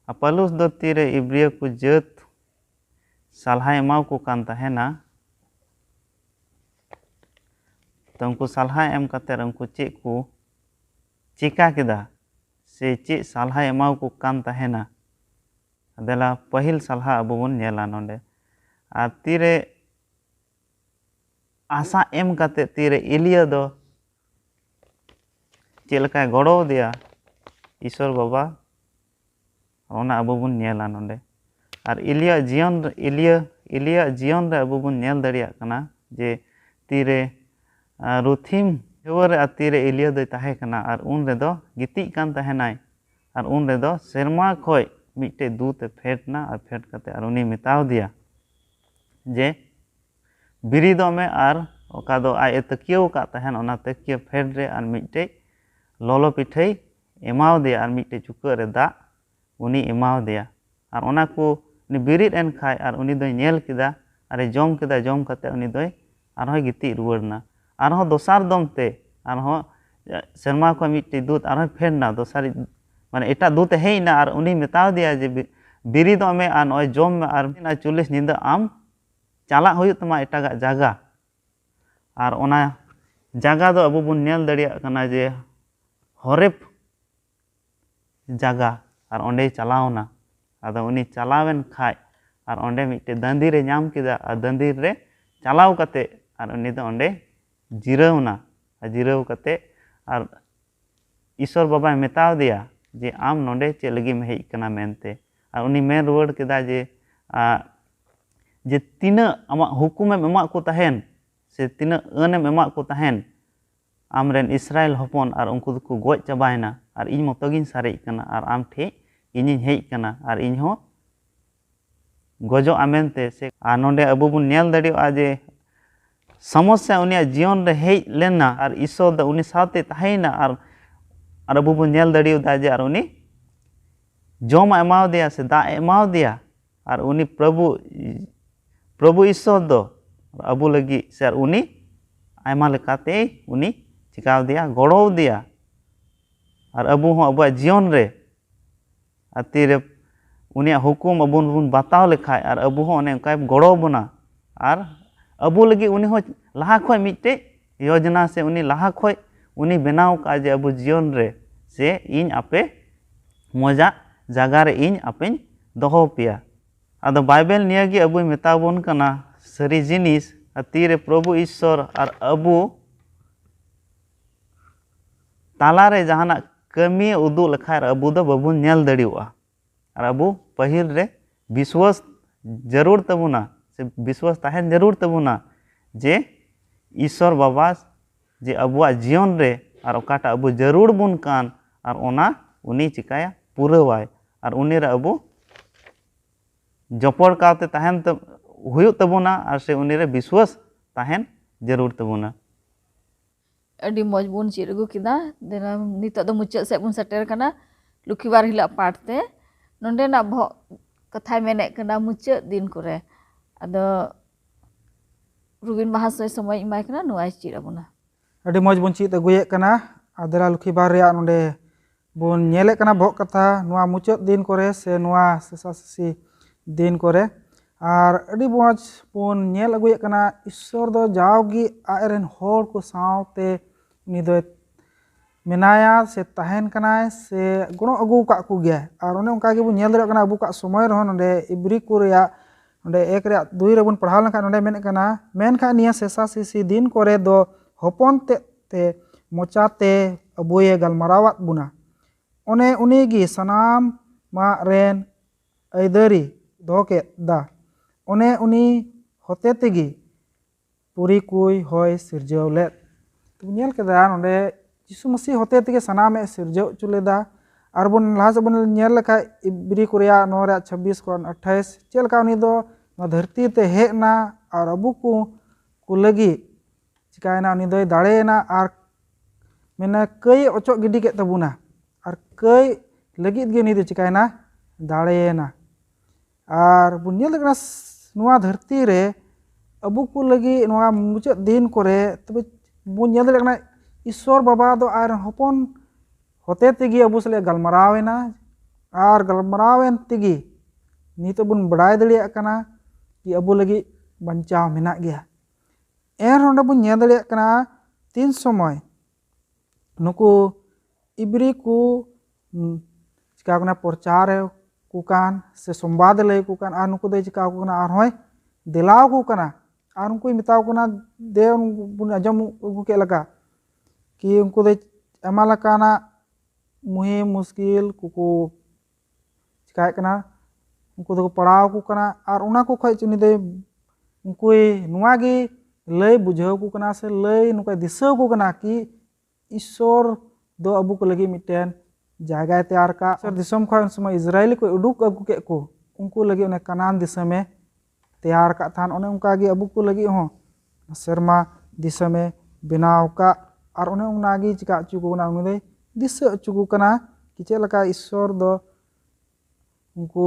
अपलुस दो तीरे इब्रिया को जत सलाह एमाव को कान तहेना तो उनको सलाह एम कते उनको चे को चिका केदा से चे सलाह एमाव को कान तहेना देला पहिल सलाह अबु बुन नेला नोंडे आ तीरे आशा एम कते तीरे इलिया दो चेलका गड़ो दिया ईश्वर बाबा ओना अबु बुन नेला नोंडे और इलिया जीवन रे अबु बुन नेल दड़िया कना जे तीरे रुथिम हेवर तीरे इलिया दो ताहे कना और उन रे दो गिति कान तहेनाय और उन रे दो सेरमा खोय मिटे दूते फेटना और फेट कते और उनी मेताव दिया जे बिरिदो में और ओका दो आय तकियो का तहन ओना तकियो फेट रे और मिटे लोलो पिठै एमाव दिया और मिटे चुका रे दा उनी एमाव दिया और ओना को उनी बिरिद एन खाय और उनी दो नेल किदा और जम किदा जम कते उनी दो आरो गिति रुवरना आरो दोसार दमते आरो सेरमा को मिटे दूत आरो फेडना दोसार माने एटा दूत हेइना और उनी मेताव दिया जे बिरिदो में और नय जम में और 40 निंदा आम चाला हुयुत तमा एटागा जागा और ओना जागा दो अबु बुन नेल दड़िया कना जे हरेप जागा और ओंडे चलावना आदो उनी चलावेन खाय और ओंडे मिटे दंदी रे नाम किदा और दंदी रे चलाव कते और उनी दो ओंडे जिरावना जिराव कते और ईश्वर बाबा मेताव दिया जे आम नोंडे चे लगी में हेज कना मेनते और उनी मेन रुवाड़ किदा जे तीना आमा हुकुमेम एमा को तहेन से तीना अनेम एमा को तहेन आमरेन इस्राएल हपन और उनको को गोज चाबायना और इन मतगिन सारेज कना और आम ठे इनिन हेज कना और इन हो गजो आमेनते से और नोंडे अबु बुन नेल दड़िया जे समस्या उनिया जीवन रे हेज लेना और ईश्वर द उनी साथे तहेना और अबु बुन नेल दड़िया जे और उनी जम एमाव दिया से दा एमाव दिया और उनी प्रभु ईश्वर दो अबु लगी से उनी आयमा लेकाते उनी चिकाव दिया गड़ो दिया और अबु हो अबुआ जीवन रे तीरे उनिया हुकुम अबुन बुन बताव लेखाय और अबु हो ओने उनका गड़ो बना और अबु लगी उनी हो लहा खय मिटे योजना से उनी लाहा खोय उनी बनाव का जे अबो जीवन रे से इन आपे मजा जगह रे इन आपें दोहो पिया आदो बाइबल नियागी अबुय मेताबोन कना सरी जिनिस तीरे प्रभु ईश्वर और अबु तालारे जहाना कमी उदू लखा अबु दो बाबुन नेल दड़ियोआ और अबु पहिल रे विश्वास जरूर तबुना से विश्वास ताहेन जरूर तबुना जे ईश्वर बाबा जे अबुआ जीवन रे और ओकाटा अबु जरूर बुन कान और ओना उनी चिकाया पूरावाय और उनी रे अबु जपड़ काते ताहेन हुयुग तबुना और से उनी रे विश्वास ताहेन जरूर तबुना अड़ी मौज बन चीज अगू किदा नित मुचाद से बन सेटर कना लुखीबार हिला पाठते नोंडे ना भो कथा मेने कना मुचाद दिन करे अदो रुबिन महाशय समय इमाय कना नुआय चीज अबुना अड़ी मौज बन चीज अगुये कना आदरा लुखीबार रिया नोंडे बन नेले कना भो कथा नुआ मुचाद दिन करे से नुआ सेसासी दिन करे और अड़ी मौज बन नेल अगुये कना ईश्वर दो जाओगी आयरन होर को सावते उनी दो मेनाया से ताहेन कनाय से गुणो अगु का को गया और उन्हें उनका बन नेल दरे कना अबु का समय रहो नोंडे इब्री को रिया नोंडे एक रिया दुई रे बन पढ़ाव लखा नोंडे मेन कना मेन खा निया सेसासी दिन करे दो होपन ते मोचाते अबुये गलमरावत बुना ओने उनीगी सनाम मा रेन ऐदरी दोके दा ओने उनी होते तेगी पूरी कुई होय सिरजाव ले तो नेल केदा नोंडे यीशु मसीह होते तेगे सनामे सिरजाव चुलेदा और बन लास्ट बन नेल लखा इब्री कोरिया 9:26 खन 28 चेलका उनी दो धरती ते हेना और अबु को लगी चिकायना उनी दो दाड़ेना और मेना कई ओचो गिडी के तबुना और कई लगी गे उनी दो चिकायना दाड़ेना और बन नेल लगा नुआ धरती रे अबु को लगी नुआ मुचाद दिन करे तबे बन नेल लगा ईश्वर बाबा दो आर हपन होते तेगी अबु सले गलमरावेना और गलमरावेन तेगी नित बन बड़ाय दड़िया कना कि अबु लगी बंचाव मेना गया एर होंडे बन नेल दड़िया कना तीन समय नुकु इब्री को चिका कना प्रचार कुकान से संवाद लय कुकान और नुकु दे चिका कुकान और होय दिलाव कुकाना और उनको मिताव कुना दे बुन अजम उगु के लगा कि उनको दे एमा लकाना मुहि मुश्किल कुको चिकाय कना उनको दो पढ़ाव कुकाना और उना को खय चुनी दे उनको नुआगी लय बुझाव कुकाना से लय नुका दिसव कुकाना कि ईश्वर दो अबु को लगी मिटेन जायगा तैयार का ईश्वर दिसम खय उन समय इजराइल को उडुक अगु के को उनको लगी उन्हें कनान दिसम में तैयार का थान उन्हें उनका गी अबु को लगी हो शर्मा दिसम में बनाव का और उन्हें उनागी चिका चुकु ना उन्हें दिस चुकु कना कि चेक लका ईश्वर दो उनको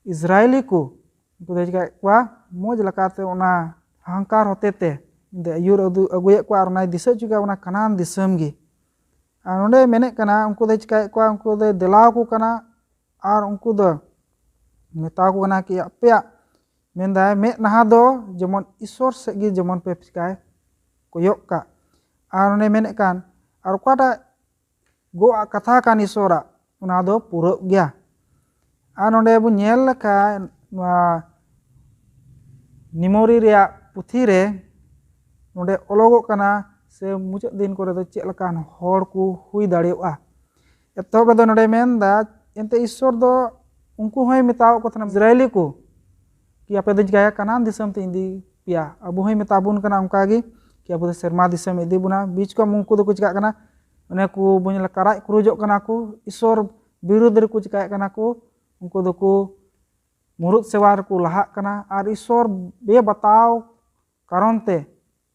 इजराइली को उनको दे चिका क्वा मोज लकाते उना अहंकार होते ते दे यूर अगुये क्वा और ना दिस चुका उना कनान दिसम गी और उन्हें मेने कना उनको दे चिका क्वा उनको दे दिलाव को कना और उनको दो मेता को कना कि अपया मेंदा मे नहा दो जमन ईश्वर से गी जमन पे चिकाय कोयक का और उन्हें मेने कान और ओकाटा गो कथा कान ईश्वरा उना दो पूरा गया और नोंडे बु नेल लका निमोरी रिया पुथी रे नोंडे ओलोगो कना से मुचाद दिन करे दो चेक लकान होड़ को हुई दाड़ेयोआ एतोब दो नोंडे मेनदा एंते ईश्वर दो उनको होय मेताव को थना इजराइली को कि आपे दो चिकाया कनान दिसम ते इंदी पिया अबु होय मेताबुन कना उनका गी कि अबु शर्मा दिसम इदी बुना बीच को मुंको दो को चिका कना उन्हें को बुन कराय क्रुजो कना को ईश्वर विरुद्ध रे को चिकाय कना को उनको दो को मुरुद सेवार को लहा कना और ईश्वर बे बताव कारण ते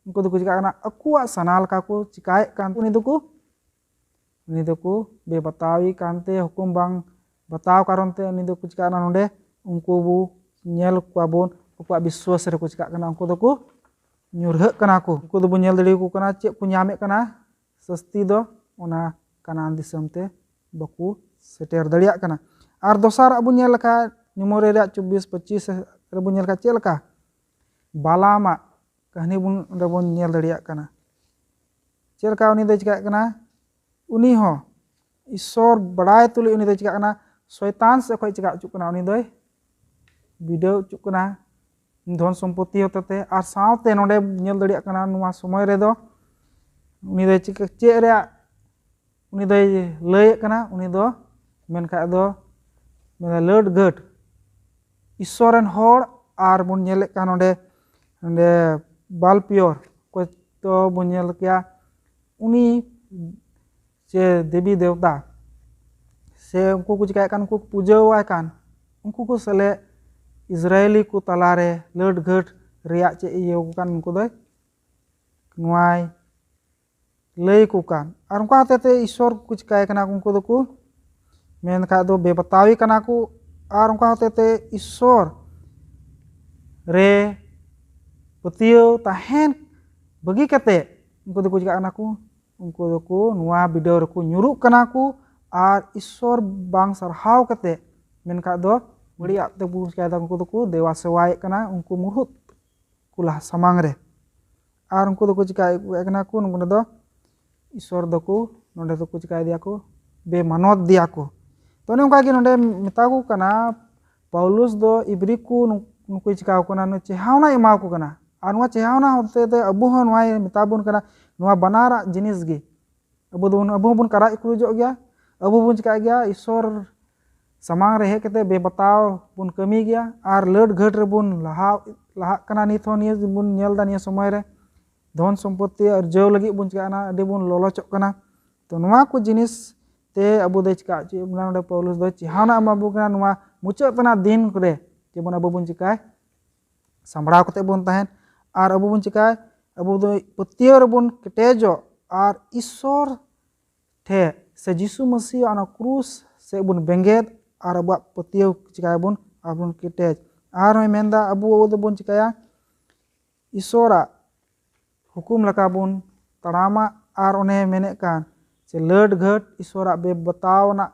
उनको दो को चिका कना अकुआ सनाल का को चिकाय कान उनी दो को बे बतावी कानते हुकुम बांग बताव कारण ते उनी दो को चिका ना नोंडे उनको बु नेल क्वाबोन उनको विश्वास रे को चिका कना उनको दो को ᱧᱩᱨᱦᱟᱹᱜ ᱠᱟᱱᱟ ᱠᱚ ᱩᱱᱠᱩ ᱫᱚᱵᱚᱱ ᱧᱮᱞ ᱫᱟᱲᱮᱭᱟᱠᱚ ᱠᱟᱱᱟ ᱪᱮᱫ ᱠᱚ ᱧᱟᱢᱮᱫ ᱠᱟᱱᱟ ᱥᱟᱥᱛᱤ ᱫᱚ ᱚᱱᱟ ᱠᱟᱱᱟᱱ ᱫᱤᱥᱚᱢ te ᱵᱟᱠᱚ ᱥᱮᱴᱮᱨ ᱫᱟᱲᱮᱭᱟᱜ ᱠᱟᱱᱟ ᱟᱨ ᱫᱚᱥᱟᱨ ᱟᱵᱚ ᱧᱮᱞ ᱞᱮᱠᱷᱟᱱ ᱱᱤᱢᱳᱨᱮ ᱨᱮᱭᱟᱜ 24-25 ᱨᱮᱵᱚᱱ ᱧᱮᱞ ᱞᱮᱠᱷᱟᱱ ᱪᱮᱫ ᱞᱮᱠᱟ ᱵᱟᱞᱟᱢᱟᱜ ᱠᱟᱹᱦᱱᱤ ᱵᱚᱱ ᱚᱸᱰᱮ ᱵᱚᱱ ᱧᱮᱞ ᱫᱟᱲᱮᱭᱟᱜ ᱠᱟᱱᱟ ᱪᱮᱫ ᱞᱮᱠᱟ ᱩᱱᱤ ᱫᱚᱭ ᱪᱤᱠᱟᱹᱜ ᱠᱟᱱᱟ ᱩᱱᱤ ᱦᱚᱸ ᱤᱥᱥᱚᱨ ᱵᱟᱲᱟᱭ ᱛᱩᱞᱩᱡ ᱩᱱᱤ ᱫᱚᱭ ᱪᱤᱠᱟᱹᱜ ᱠᱟᱱᱟ ᱥᱚᱭᱛᱟᱱ ᱥᱮᱫ ᱠᱷᱚᱡ ᱪᱤᱠᱟ ᱦᱚᱪᱚᱜ ᱠᱟᱱᱟ ᱩᱱᱤ ᱫᱚᱭ ᱵᱤᱰᱟᱹᱣ ᱦᱚᱪᱚᱜ ᱠᱟᱱᱟ धन सम्पत्ति होते और साथ नोडे नेल दड़िया कना नुआ समय रे दो उनी दो चिक चे रे उनी दो लय कना उनी दो मेनखा दो लड गट ईश्वरन होड़ आर बुन नेले का नोडे नोडे बाल प्योर को तो बुन नेल किया उनी चे देवी देवता से उनको कुछ क्या उनको पूजा कान उनको को सले इजरायली को तलारे लड घट रिया चे इयो कान उनको दो नुआय लय को कान और उनका होते ईश्वर कुछ काय कना उनको दो को मेन का दो बेबतावी कना को और उनका होते ईश्वर रे पतियो ताहेन बगी कते उनको दो कुछ कना को उनको दो को नुआ वीडियो रे को nyuruh कना को और ईश्वर बांग सरहाव कते मेन का दो बढ़िया ते बुस क्या उनको तो को देवा सेवाए कना उनको मुरुत कुला समांग रे और उनको तो कुछ कना को उनको दो ईश्वर दो को नोडे तो कुछ दिया को बेमानत दिया को तो ने उनका कि नोडे मिता को कना पौलुस दो इब्री को उनको चिका कना न चेहावना एमा को कना और नुआ चेहावना होते ते अबु हो नुआ मिताबुन कना नुआ बनारा जिनिस गी अबु बुन करा इकुल जो गया अबु बुन चिका गया ईश्वर समांग रहे कते बेबताव बुन कमी गया और लड घट रे बुन लहा कना नित हो निय बुन नेल दा निय समय रे धन सम्पत्ति और जव लगी बुन चिकाना अडी बुन लोलोचक कना तो नुआ को जिनिस ते अबु दे चिका चे बुना पौलुस दो चिहाना अबु कना नुआ मुचातना दिन रे जे बुन अबु बुन चिकाय संभड़ाव कते बुन ताहेन और अबु बुन चिकाय अबु दो पतियो रे बुन केटेजो और ईश्वर ठे से यीशु मसीह आना क्रूस से बुन बेंगेद और अब पतियो चिकाय बुन अबुन केटेज और मैं मेंदा अबु दो बुन चिकाया ईश्वरा हुकुम लका बुन तड़ामा और उन्हें मेने कान से लड घट ईश्वरा बे बताव ना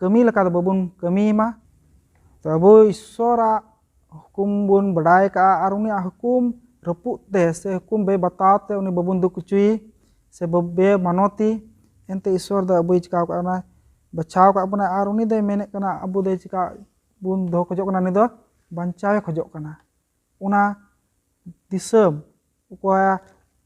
कमी लका दो बबुन कमी मा तो अबु ईश्वरा हुकुम बुन बड़ाई का और उन्हें हुकुम रपुत ते से हुकुम बे बताते उन्हें बबुन दो कुचुई से बे मनोती एंते ईश्वर दो अबु चिकाव का बचाव का बना और उनी दे मेने कना अबु दे चिका बुन दो खजो कना नि दो बंचावे खजो कना उना दिसम उकोया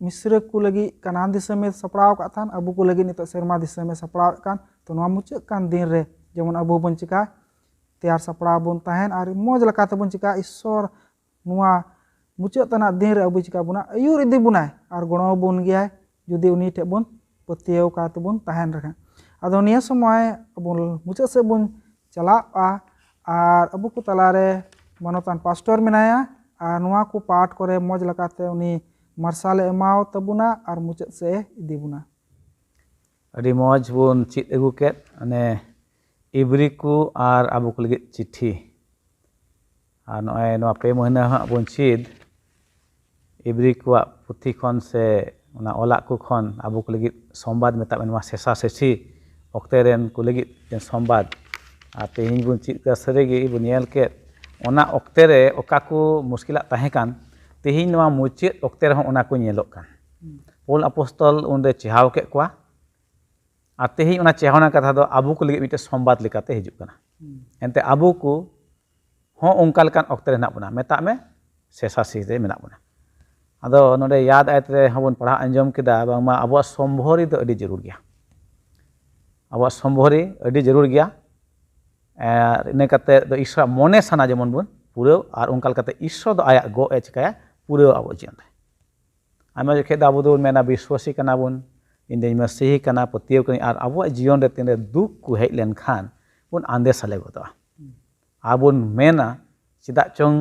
मिस्र को लगी कनान दिसम में सपड़ाव का थान अबु को लगी नितो सेरमा दिसम में सपड़ाव कान तो नवा मुचे कान दिन रे जेमन अबु बन चिका तैयार सपड़ाव बुन ताहेन और मोज लका ते बुन चिका ईश्वर नुआ मुचे तना दिन रे अबु चिका बुना अयुर इदी बुनाय और गणो बुन गया जुदी उनी ठे बुन पतियो का ते बुन ताहेन रखा अदो निया समय अब मुचाद से बुन चला और अबु को तलारे मनोतान पास्टर मेनाया और नुआ को पाठ करे मौज लगाते उनी मार्शाल एमाव तबुना और मुचाद से इदी बुना अड़ी मौज बुन चित अगु के अने इब्री को और अबु को लगे चिट्ठी और नॉय नॉ पे महीना हाँ बुन चिद इब्री को पुथी खन से उना ओला को खन अबु को लगे संवाद में तब नॉ सेसा सेसी ऑक्टे रेन को लगी जन संवाद आते हिं बुन चित का सरेगी बुन नेल के ओना ऑक्टे रे ओका को मुश्किला ताहे कान तेहिं नवा मुचित ऑक्टे रे ओना को नेलोक कान पौल अपोस्तल उनरे चेहाव के कोआ आर तेहिं ओना चेहावना कथा दो अबु को लगी मिटे संवाद लेकाते हिजुक काना एंते अबु को हो ओंका लेकान ऑक्टे रे ना बुना मेता में सेसा सीते मेना बुना आदो नोडे याद आयत रे हबन पढ़ा अंजम केदा बांगमा अबुआ संभोरी दो अडी जरूर गया अब सम्भरी अड़ी जरूर गया इन ईश्वर मने साना जेमन बुन पूरा और उनका ईश्वर दो आया गो ए चिकाया पूरा अब जीवन आमा जोखे अब दो मेना विश्वासी कना बुन इन मसीही कना पतियो कनी और अब जीवन रे तीन दुख को हेज लेन खान बुन आंदे साले गो आबुन मेना चिदा चोंग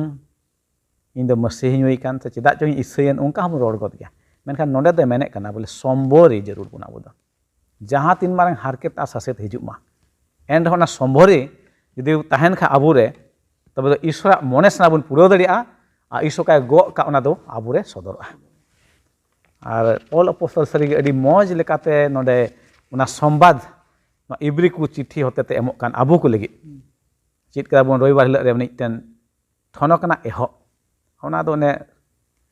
इन दो मसीही हुई कान से चिदा चोंग ईसायन उनका हम रोड गद गया मेनखान नोडे दो मेने कना बोले सम्भरी जरूर बुन अब दो जहाँ तीन मारंग हारकेत सासेत हिजुमा एन होना सम्भरी जुदी ताहेन खा आबुरे तबे तो ईश्वर मने सना बुन पूरा दड़िया और ईश्वर का गो का ओना दो आबुरे सदर और पौल अपोस्तल सरी अड़ी मौज लेकाते नोडे ओना संवाद इब्री को चिट्ठी होते ते एमोक कान आबु को लगी चित करा बुन रविवार हिलक रे मिटन ठनो कना एहो ओना दो ने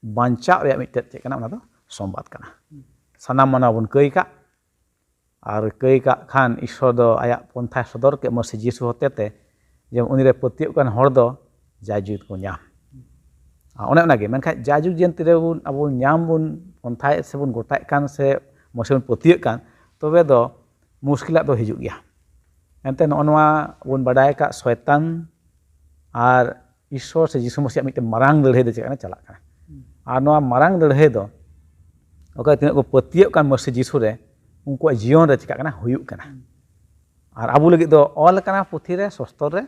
बांचा रे मिटन चे कना ओना दो संवाद कना sanam mana bun kei kak ar kei kak khan Ishwar do ayak pontha sodor ke Masih Jisu hotete je unire patiyuk kan hor do jajut ko nyam one onage menkhan jajut jen tire bun abu nyam bun pontha se bun gotai kan se Masih bun patiyuk kan tobe do muskilat do hijuk gya ente noa bun badai kak Soetan ar Ishwar se Jisu Masih mite marang lelhe de chekana chalak kana ar noa marang lelhe do oka tinak ko patiyuk kan Masih Jisu re unku jion re chekak kana huyuk kana ar abu lagi do ol kana puthi re sostor re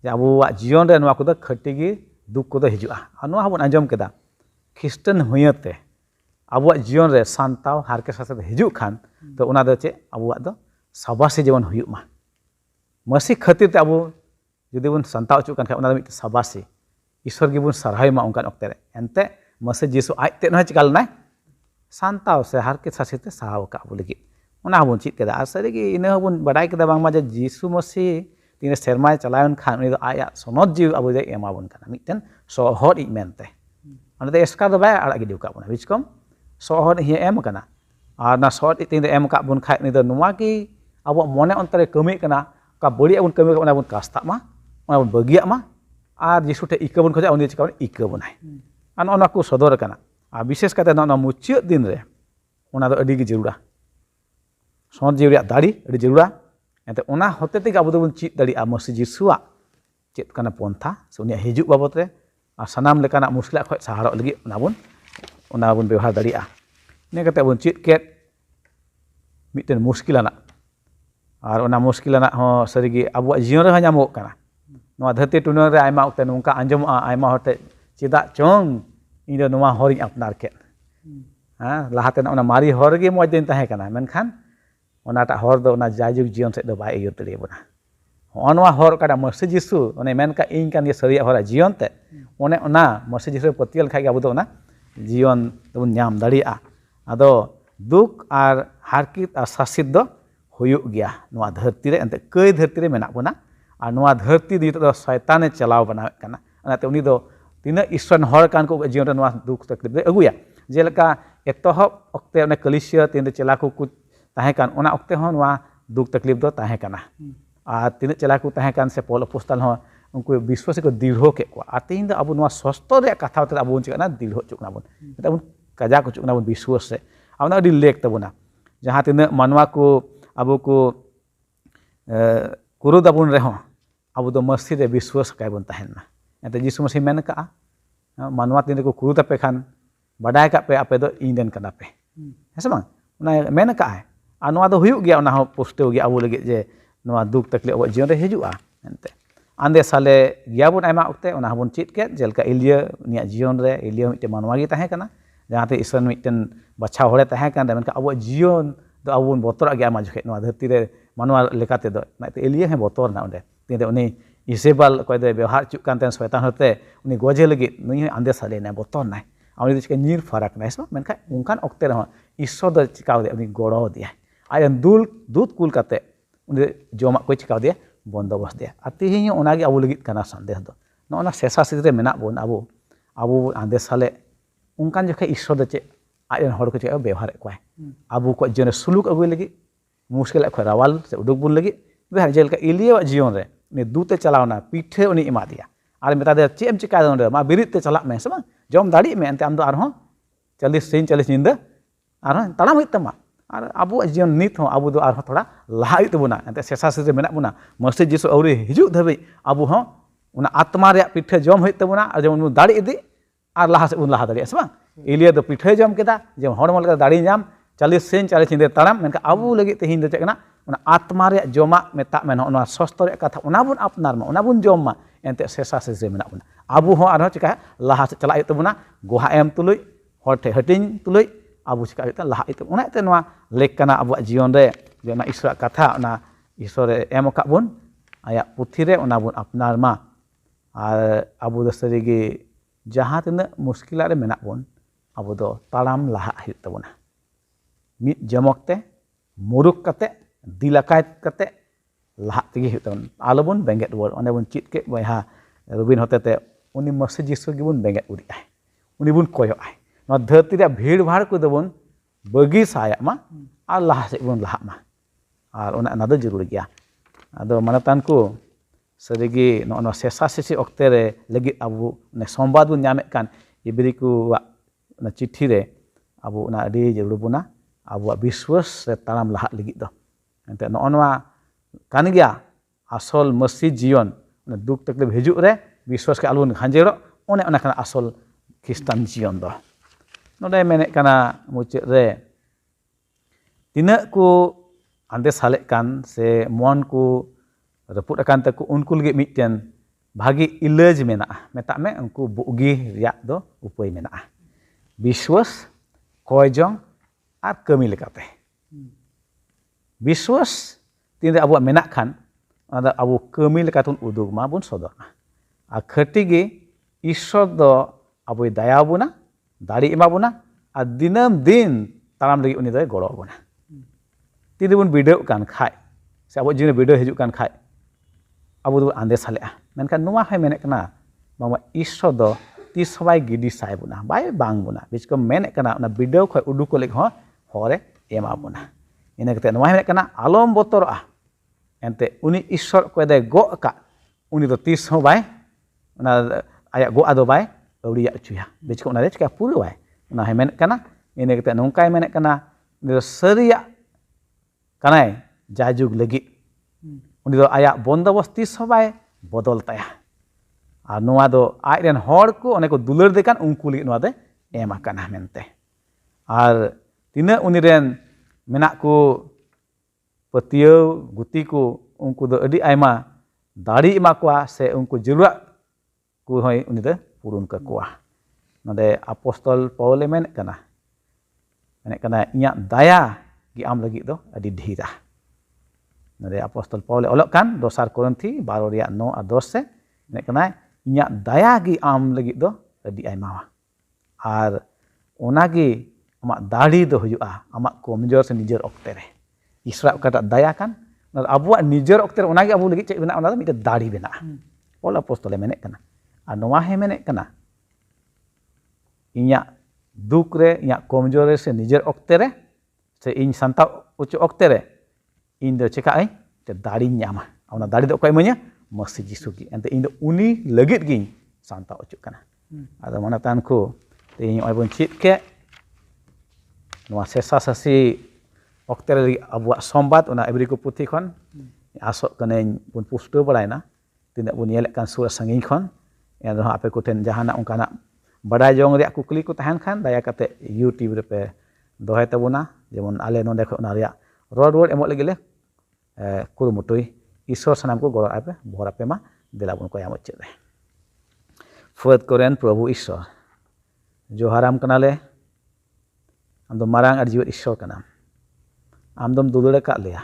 je abuwak jion re noa kodo khati gi duk kodo hijua ar noa bun anjom keda Kristen huyate abuwak jion re santaw harke sasate hijuk khan to ona do che abuwak do sabasi jemon huyuk ma Masih khatir te abu judi bun santaw chu kan kha ona do mit sabasi Ishwar gi bun sarhai ma ongkan okte re ente Masih Jisu aj te no chikal nai santaw se harke sasite sahaw ka abu lagi ona bun chit keda ar sari gi ina bun badai keda bang ma je Jisu Masih tine sermai chalayon khan uni do aya sonot jiu abu je ema bun kana miten sohod ik mente ona te eskar do bai arak gi diu ka bun biskom sohod hi em kana ar na sohod iting de em ka bun khai ni do nuwa ki abu mone ontare kami kana ka bodi abun kami ka ona bun kasta ma ona bun bagia ma ar Jisu te ika bun khoja uni chika ika bunai an ona ku sodor kana ar bishes kate na muciut din re ona do adi gi jarura sonot jiu ria dari adi jarura ente ona hote te abu do bun chit dari Masih Jisuwa chet kana pontha se uni hijuk babot re ar sanam lekana muskila khoj saharok lagi ona bun ବ୍ୟବହାର daria ne kate bun chit ket miten muskil anak ar ona muskil anak ho sarigi abuwak jion re nyamuk kana noa dharti tunang re aima okte nongka anjomoa aima horte chedak chong ᱤᱧ ᱫᱚ ᱱᱚᱣᱟ ᱦᱚᱨᱤᱧ ᱟᱯᱱᱟᱨ ᱠᱮᱫ ᱞᱟᱦᱟᱛᱮᱱᱟᱜ ᱚᱱᱟ ᱢᱟᱨᱮ ᱦᱚᱨ ᱜᱮ ᱢᱚᱡᱽ ᱫᱤᱱ ᱛᱟᱦᱮᱸ ᱠᱟᱱᱟ ᱢᱮᱱᱠᱷᱟᱱ ᱚᱱᱟᱴᱟᱜ ᱦᱚᱨ ᱫᱚ ᱚᱱᱟ ᱡᱟᱭᱡᱩᱜᱽ ᱡᱤᱭᱚᱱ ᱥᱮᱫ ᱫᱚ ᱵᱟᱭ ᱤᱭᱟᱹ ᱫᱟᱲᱮᱭᱟᱵᱚᱱᱟ ᱦᱚᱸᱜᱼᱚ ᱱᱚᱣᱟ ᱦᱚᱨ ᱚᱠᱟᱴᱟᱜ Masih Jisu ᱚᱱᱮ ᱢᱮᱱ ᱠᱟᱜ ᱤᱧ ᱠᱟᱱ ᱜᱮ ᱥᱟᱹᱨᱤᱭᱟᱜ ᱦᱚᱨ ᱡᱤᱭᱚᱱ ᱛᱮ ᱚᱱᱮ ᱚᱱᱟ Masih Jisu ᱯᱟᱹᱛᱭᱟᱹᱣ ᱞᱮᱠᱷᱟᱡ ᱜᱮ ᱟᱵᱚ ᱫᱚ ᱚᱱᱟ ᱡᱤᱭᱚᱱ ᱫᱚᱵᱚᱱ ᱧᱟᱢ ᱫᱟᱲᱮᱭᱟᱜᱼᱟ ᱟᱫᱚ ᱫᱩᱠ ᱟᱨ ᱦᱟᱨᱠᱤᱛ ᱟᱨ ᱥᱟᱥᱤᱛ ᱫᱚ ᱦᱩᱭᱩᱜ ᱜᱮᱭᱟ ᱱᱚᱣᱟ ᱫᱷᱟᱹᱨᱛᱤ ᱨᱮ ᱮᱱᱛᱮ ᱠᱟᱹᱭ ᱫᱷᱟᱹᱨᱛᱤ ᱨᱮ ᱢᱮᱱᱟᱜ ᱵᱚᱱᱟ ᱟᱨ ᱱᱚᱣᱟ ᱫᱷᱟᱹᱨᱛᱤ ᱱᱤᱛᱚᱜ ᱫᱚ ᱥᱚᱭᱛᱟᱱᱮ ᱪᱟᱞᱟᱣ ᱵᱟᱱᱟᱣᱮᱫ ᱠᱟᱱᱟ ᱚᱱᱟᱛᱮ ᱩᱱᱤ ᱫᱚ ᱛᱤᱱᱟᱹᱜ ᱤᱥᱨᱟᱱ ᱦᱚᱲ ᱠᱟᱱ ᱠᱚ ᱡᱤᱭᱚᱱ ᱨᱮ ᱱᱚᱣᱟ ᱫᱩᱠ ᱛᱟᱠᱞᱤᱯ ᱫᱚᱭ ᱟᱹᱜᱩᱭᱟ ᱡᱮᱞᱮᱠᱟ ᱮᱛᱚᱦᱚᱵ ᱚᱠᱛᱮ ᱚᱱᱟ ᱠᱟᱹᱞᱤᱥᱤᱭᱟᱹ ᱛᱤᱱ ᱪᱮᱞᱟ ᱠᱚ ᱛᱟᱦᱮᱸ ᱠᱟᱱ ᱚᱱᱟ ᱚᱠᱛᱮ ᱦᱚᱸ ᱱᱚᱣᱟ ᱫᱩᱠ ᱛᱟᱠᱞᱤᱯ ᱫᱚ ᱛᱟᱦᱮᱸ ᱠᱟᱱᱟ ᱟᱨ ᱛᱤᱱᱟᱹᱜ ᱪᱮᱞᱟ ᱠᱚ ᱛᱟᱦᱮᱸ ᱠᱟᱱ ᱥᱮ ᱯᱚᱞ ᱚᱯᱚᱥᱛᱟᱞ ᱦᱚᱸ ᱩᱱᱠᱩ ᱵᱤᱥᱣᱟᱥ ᱠᱚ ᱫᱤᱲᱦᱚ ᱠᱮᱫ ᱠᱚᱣᱟ ᱟᱨ ᱛᱮᱦᱮᱧ ᱫᱚ ᱟᱵᱚ ᱱᱚᱣᱟ ᱥᱚᱥᱛᱚ ᱨᱮᱭᱟᱜ ᱠᱟᱛᱷᱟ ᱛᱮ ᱟᱵᱚ ᱵᱚᱱ ᱪᱤᱠᱟᱹᱜ ᱠᱟᱱᱟ ᱫᱤᱲᱦᱚ ᱦᱚᱪᱚᱜ ᱠᱟᱱᱟ ᱵᱚᱱ ᱢᱮᱛᱟᱜ ᱵᱚᱱ ᱠᱟᱡᱟᱠ ᱦᱚᱪᱚᱜ ᱠᱟᱱᱟ ᱵᱚᱱ ᱵᱤᱥᱣᱟᱥ ᱨᱮ ᱟᱵᱚ ᱟᱹᱰᱤ ᱞᱮᱠ ᱛᱟᱵᱚᱱᱟ ᱡᱟᱦᱟᱸ ᱛᱤᱱᱟᱹᱜ ᱢᱟᱱᱣᱟ ᱠᱚ ᱟᱵᱚ ᱠᱚ ᱠᱩᱨᱩ ᱫᱟᱵᱚᱱ ᱨᱮᱦᱚᱸ ᱟᱵᱚ ᱫᱚ Masih ᱨᱮ ᱵᱤᱥᱣᱟᱥ ᱠᱟᱭ ᱵᱚᱱ ᱛᱟᱦᱮᱱ ᱢᱟ ᱮᱱᱛᱮ ᱡᱤᱥᱩ ᱢᱟᱥᱤ ᱢᱮᱱ ᱠᱟᱜᱼᱟ ᱢᱟᱱᱣᱟ ᱛᱤᱱ ᱨᱮᱠᱚ ᱠᱩᱨᱩ ᱛᱟᱯᱮ ᱠᱷᱟᱱ ᱵᱟᱰᱟᱭ ᱠᱟᱜ ᱯᱮ ᱟᱯᱮ ᱫᱚ ᱤᱧ ᱨᱮᱱ ᱠᱟᱱᱟ ᱯᱮ ᱦᱮᱸ ᱥᱮ ᱵᱟᱝ ᱚᱱᱟ ᱢᱮᱱ ᱠᱟᱜᱼᱟᱭ ᱟᱨ ᱱᱚᱣᱟ ᱫᱚ ᱦᱩᱭᱩᱜ ᱜᱮᱭᱟ ᱚᱱᱟ ᱦᱚᱸ ᱯᱩᱥᱴᱟᱹᱣ ᱜᱮᱭᱟ ᱟᱵᱚ ᱞᱟᱹᱜᱤᱫ ᱡᱮ ᱱᱚᱣᱟ ᱫᱩᱠ ᱛᱟᱠᱞᱤᱯ ᱟᱵᱚᱣᱟᱜ ᱡᱤᱭᱚᱱ ᱨᱮ ᱦᱤᱡᱩᱜᱼᱟ ᱮᱱᱛᱮ ᱟᱸᱫᱮ ᱥᱟᱞᱮ ᱜᱮᱭᱟᱵᱚᱱ ᱟᱭᱢᱟ ᱚᱠᱛᱮ ᱚᱱᱟ ᱦᱚᱸᱵᱚᱱ ᱪᱮᱫ ᱠᱮᱫ ᱡᱮᱞᱮᱠᱟ ᱮᱞᱤᱭᱟᱹ ᱩᱱᱤᱭᱟᱜ ᱡᱤᱭᱚᱱ ᱨᱮ ᱮᱞᱤᱭᱟᱹ ᱢᱤᱫᱴᱮᱱ ᱢᱟᱱᱣᱟ ᱜᱮ ᱛᱟᱦᱮᱸ ᱠᱟᱱᱟ ᱡᱟᱦᱟᱸᱛᱮ ᱤᱥᱨᱟᱹᱞ ᱢᱤᱫᱴᱮᱱ ᱵᱟᱪᱷᱟᱣ ᱦᱚᱲᱮ ᱛᱟᱦᱮᱸ ᱠᱟᱱ ᱢᱮᱱᱠᱷᱟᱱ ᱟᱵᱚᱣᱟᱜ ᱡᱤᱭᱚᱱ ᱫᱚ ᱟᱵᱚ ᱵᱚᱱ ᱵᱚᱛᱚᱨᱟᱜ ᱜᱮᱭᱟ ᱟᱭᱢᱟ ᱡᱚᱠᱷᱮᱡ ᱱᱚᱣᱟ ᱫᱷᱟᱹᱨᱛᱤ ᱨᱮ ᱢᱟᱱᱣᱟ ᱞᱮᱠᱟ ᱛᱮᱫᱚ ᱚᱱᱟᱛᱮ ᱮᱞᱤᱭᱟᱹ ᱦᱚᱸ ᱵᱚᱛᱚᱨᱱᱟ ᱚᱸᱰᱮ ᱛᱤᱱ ᱩᱱᱤ ᱤᱥᱮᱵᱟᱞ ᱚᱠᱚᱭ ᱫᱚᱭ ᱵᱮᱣᱦᱟᱨ ᱦᱚᱪᱚᱜ ᱠᱟᱱ ᱛᱟᱦᱮᱸ ᱥᱚᱭᱛᱟᱱ ᱦᱚᱛᱮ ᱩᱱᱤ ᱜᱚᱡᱮ ᱞᱟᱹᱜᱤᱫ ᱱᱩᱭ ᱦᱚᱸ ᱟᱸᱫᱮ ᱥᱟᱞᱮᱱᱟᱭ ᱵᱚᱛᱚᱨᱱᱟᱭ ᱩᱱᱤ ᱫᱚ ᱪᱤᱠᱟᱹ ᱧᱤᱨ ᱯᱷᱟᱨᱟᱠ ᱱᱟᱭ ᱥᱮ ᱢᱮᱱᱠᱷᱟᱱ ᱚᱱᱠᱟᱱ ᱚᱠᱛᱮ ᱨᱮᱦᱚᱸ ᱤᱥᱥᱚᱨ ᱫᱚ ᱪᱤᱠᱟᱣᱫᱮᱭᱟ ᱩᱱᱤ ᱜᱚᱲᱚ ᱟᱫᱮᱭᱟᱭ ᱟᱡᱨᱮᱱ ᱫᱩᱛ ᱠᱩᱞ ᱠᱟᱛᱮ ᱩᱱᱤ ᱡᱚᱢᱟᱜ ᱠᱚᱭ ᱪᱤᱠᱟᱣᱫᱮᱭᱟ ᱵᱚᱱᱫᱳᱵᱚᱥᱛᱮᱭᱟ ᱟᱨ ᱛᱮᱦᱮᱧ ᱦᱚᱸ ᱚᱱᱟᱜᱮ ᱟᱵᱚ ᱞᱟᱹᱜᱤᱫ ᱠᱟᱱᱟ ᱥᱟᱸᱫᱮᱥ ᱫᱚ ᱱᱚᱜᱼᱚ ᱱᱟ ᱥᱮᱥᱟᱥᱤᱛ ᱨᱮ ᱢᱮᱱᱟᱜ ᱵᱚᱱ ᱟᱵᱚ ᱟᱸᱫᱮ ᱥᱟᱞᱮ ᱚᱱᱠᱟᱱ ᱡᱚᱠᱷᱮᱡ ᱤᱥᱥᱚᱨ ᱫᱚ ᱪᱮᱫ ᱟᱡᱨᱮᱱ ᱦᱚᱲ ᱠᱚ ᱪᱮᱫ ᱵᱮᱣᱦᱟᱨᱮᱫ ᱠᱚᱣᱟᱭ ᱟᱵᱚ ᱠᱚᱣᱟᱜ ᱡᱤᱭᱚᱱ ᱨᱮ ᱥᱩᱞᱩᱠ ᱟᱹᱜᱩᱭ ᱞᱟᱹᱜᱤᱫ ᱢᱩᱥᱠᱤᱞᱟᱜ ᱠᱷᱚᱡ ᱨᱟᱣᱟᱞ ᱥᱮ ᱩᱰᱩᱠ ᱵᱚᱱ ᱞᱟᱹᱜᱤᱫ ᱵᱮᱣᱦᱟᱨ ᱡᱮᱞᱮᱠᱟ ᱮᱞᱤᱭᱟᱹᱣᱟᱜ ᱡᱤᱭᱚᱱ ᱨᱮ ᱩᱱᱤ ᱫᱩᱛᱮ ᱪᱟᱞᱟᱣᱱᱟ ᱯᱤᱴᱷᱟᱹ ᱩᱱᱤ ᱮᱢᱟ ᱫᱮᱭᱟ ᱟᱨ ᱢᱮᱛᱟ ᱫᱮᱭᱟ ᱪᱮᱫ ᱮᱢ ᱪᱤᱠᱟᱭᱫᱟ ᱚᱸᱰᱮ ᱢᱟ ᱵᱤᱨᱤᱫ ᱛᱮ ᱪᱟᱞᱟᱜ ᱢᱮ ᱥᱮ ᱵᱟᱝ ᱡᱚᱢ ᱫᱟᱲᱮᱜ ᱢᱮ ᱮᱱᱛᱮ ᱟᱢ ᱫᱚ ᱟᱨᱦᱚᱸ 40 ᱥᱤᱧ 40 ᱧᱤᱫᱟᱹ ᱟᱨᱦᱚᱸ ᱛᱟᱲᱟᱢ ᱦᱩᱭᱩᱜ ᱛᱟᱢᱟ ᱟᱨ ᱟᱵᱚᱣᱟᱜ ᱡᱤᱭᱚᱱ ᱱᱤᱛ ᱦᱚᱸ ᱟᱵᱚ ᱫᱚ ᱟᱨᱦᱚᱸ ᱛᱷᱚᱲᱟ ᱞᱟᱦᱟ ᱦᱩᱭᱩᱜ ᱛᱟᱵᱚᱱᱟ ᱮᱱᱛᱮ ᱥᱮᱥᱟᱥᱤᱛ ᱨᱮ ᱢᱮᱱᱟᱜ ᱵᱚᱱᱟ Masih Jisu ᱟᱹᱣᱨᱤ ᱦᱤᱡᱩᱜ ᱫᱷᱟᱹᱵᱤᱡ ᱟᱵᱚ ᱦᱚᱸ ᱚᱱᱟ ᱟᱛᱢᱟ ᱨᱮᱭᱟᱜ ᱯᱤᱴᱷᱟᱹ ᱡᱚᱢ ᱦᱩᱭᱩᱜ ᱛᱟᱵᱚᱱᱟ ᱟᱨ ᱡᱮᱢᱚᱱ ᱵᱚᱱ ᱫᱟᱲᱮ ᱤᱫᱤ ᱟᱨ ᱞᱟᱦᱟ ᱥᱮᱫ ᱵᱚᱱ ᱞᱟᱦᱟ ᱫᱟᱲᱮᱭᱟᱜᱼᱟ ᱥᱮ ᱵᱟᱝ ᱮᱞᱤᱭᱟᱹ ᱫᱚ ᱯᱤᱴᱷᱟᱹᱭ ᱡᱚᱢ ᱠᱮᱫᱟ ᱡᱮᱢᱚᱱ ᱦᱚᱲᱢᱚ ᱞᱮᱠᱟ ᱫᱟᱲᱮ ᱧᱟᱢ 40 ᱥᱤᱧ 40 ᱧᱤᱫᱟᱹ ᱛᱟᱲᱟᱢ ᱢᱮᱱᱠᱷᱟᱱ ᱟᱵᱚ ᱞᱟᱹᱜᱤᱫ ᱛᱮᱦᱮᱧ ᱫᱚ ᱪᱮᱫ ᱠᱟᱱᱟ ᱚᱱᱟ ᱟᱛᱢᱟ ᱨᱮᱭᱟᱜ ᱡᱚᱢᱟᱜ ᱢᱮᱛᱟᱜ ᱢᱮ ᱱᱚᱣᱟ ᱥᱚᱥᱛᱚ ᱨᱮᱭᱟᱜ ᱠᱟᱛᱷᱟ ᱚᱱᱟ ᱵᱚᱱ ᱟᱯᱱᱟᱨ ᱢᱟ ᱚᱱᱟ ᱵᱚᱱ ᱡᱚᱢ ᱢᱟ ᱮᱱᱛᱮ ᱥᱮᱥᱟᱥᱤᱛ ᱨᱮ ᱢᱮᱱᱟᱜ ᱵᱚᱱᱟ ᱟᱵᱚ ᱦᱚᱸ ᱟᱨᱦᱚᱸ ᱪᱤᱠᱟ ᱞᱟᱦᱟ ᱥᱮᱫ ᱪᱟᱞᱟᱜ ᱦᱩᱭᱩᱜ ᱛᱟᱵᱚᱱᱟ ᱜᱚᱦᱟ ᱮᱢ ᱛᱩᱞᱩᱡ ᱦᱚᱲ ᱴᱷᱮᱱ ᱦᱟᱹᱴᱤᱧ ᱛᱩᱞᱩᱡ ᱟᱵᱚ ᱪᱤᱠᱟ ᱦᱩᱭᱩᱜ ᱛᱟᱵᱚᱱᱟ ᱞᱟᱦᱟ ᱦᱩᱭᱩᱜ ᱛᱟᱵᱚᱱᱟ ᱚᱱᱟᱛᱮ ᱱᱚᱣᱟ ᱞᱮᱠ ᱠᱟᱱᱟ ᱟᱵᱚᱣᱟᱜ ᱡᱤᱭᱚᱱ ᱨᱮ ᱡᱮ ᱚᱱᱟ ᱤᱥᱥᱚᱨᱟᱜ ᱠᱟᱛᱷᱟ ᱚᱱᱟ ᱤᱥᱥᱚᱨᱮ ᱮᱢ ᱟᱠᱟᱫ ᱵᱚᱱ ᱟᱭᱟᱜ ᱯᱩᱛᱷᱤ ᱨᱮ ᱚᱱᱟ ᱵᱚᱱ ᱟᱯᱱᱟᱨ ᱢᱟ ᱟᱨ ᱟᱵᱚ ᱫᱚ ᱥᱟᱹᱨᱤᱜᱮ ᱡᱟᱦᱟᱸ ᱛᱤᱱᱟᱹᱜ ᱢᱩᱥᱠᱤᱞᱟᱜ ᱨᱮ ᱢᱮᱱᱟᱜ ᱵᱚᱱ ᱟᱵᱚ ᱫᱚ ᱛᱟᱲᱟᱢ ᱞᱟᱦᱟᱜ ᱦᱩᱭᱩᱜ ᱛᱟᱵᱚᱱᱟ ᱢᱤᱫ ᱡᱚᱢᱚᱠ ᱛᱮ ᱢᱩᱨᱩᱠ ᱠᱟᱛᱮ ᱫᱤᱞᱟᱠᱟᱭ ᱠᱟᱛᱮ ᱞᱟᱦᱟᱜ ᱛᱮᱜᱮ ᱦᱩᱭᱩᱜ ᱛᱟᱵᱚᱱᱟ ᱟᱞᱚᱵᱚᱱ ᱵᱮᱸᱜᱮᱫ ᱨᱩᱣᱟᱹᱲ ᱚᱸᱰᱮ ᱵᱚᱱ ᱪᱮᱫ ᱠᱮᱫ ᱵᱚᱭᱦᱟ ᱨᱚᱵᱤᱱ ᱦᱚᱛᱮᱛᱮ ᱩᱱᱤ Masih Jisu ᱜᱮᱵᱚᱱ ᱵᱮᱸᱜᱮᱫ ᱩᱨᱤᱡᱼᱟᱭ ᱩᱱᱤ ᱵᱚᱱ ᱠᱚᱭᱚᱜᱼᱟᱭ ᱱᱚᱣᱟ ᱫᱷᱟᱹᱨᱛᱤ ᱨᱮᱭᱟᱜ ᱵᱷᱤᱲ ᱵᱷᱟᱲ ᱠᱚᱫᱚ ᱵᱚᱱ bagi saya mah Allah sebelum lahap mah ar ona do jarur gya ado manatanku serigi no sesa sisi okte re lagi abu ne sombad bun nyamek kan iberiku wa na chithi re abu na adi jarur buna abu biswas re taram lahap lagi do ente no kan gya asol masjid jion na duk taklif hijuk re biswas ke alun hanjero one ona kana asol Kristen jion do node menek kana mucik re tinak ku ande salek kan se mon ku reput akan taku unku lagi miten bagi ilaj mena metak me unku bugi riak do upoi mena biswas koijong ar kami lekate biswas tinre abu menak kan ada abu kami lekatun udug ma bun sodor a khatigi ishor do abu daya buna dari ema buna ar dinam din taram lagi uni do goro buna tidi bun video kan khai se abu jine video hijuk kan khai abu do ande salea menkan nuwa hai menek kana bahwa ishor do ti sabai gidi sai buna bai bang buna bichko menek kana na video khoi uduk kolek ho hore ema buna ina kate nuwa menek kana alom botor ente uni ishor ko de go ka uni do ti sabai na ayak go ado bai aulia cuya bichko na chika puru bai na hai menek kana ina kate nongkai menek kana ni seria kanai jajug lagi uni do ayak bondobasti sabai bodol taya ar noa do aj ren hor ko one ko dular de kan unku li noa de em akana mente ar tina uni ren menak ku petiau guti ku unku do adi aima dari ema kwa se unku jeruak ku hoi uni de purun ke kuah node apostol Paul menek kana inya daya gi am lagi do adi dhira nade apostol Paul olok kan dosar Korinthi 12 riak 9 ar 12 nek kana inya daya gi am lagi do adi aimawa ar onagi amak dali do huyua amak komjor se nijer okte re israel kata daya kan abuak nijer okte onagi abu lagi cek bena ona mite dali bena Paul apostol menek kana ar noa he menek kana inya duk re inya komjor se nijer okte re se ing santau ucu okte re indo cekak te dari nyama ona dari do ko imanya masih jisugi ente indo uni legit ging santa ucuk kana ada mana tanku te oi bon chit ke noa sesa sasi okte ri abuak sombat ona ebriku putih kon asok kene pun pustu balaina tindak pun yelek kan surat sanging kon en roh ape kuten jahana ongkana badai jong riak kukli ku tahan kan daya kate YouTube repe dohai tabuna jemon ale nonde ko na riak rod emok lagi le kurumutui isor sanam ko goro ape bor ape ma delabun ko yamot chere fuat koren prabhu isor joharam kanale amdo marang ar jiwat isor kanam amdom dudure ka leya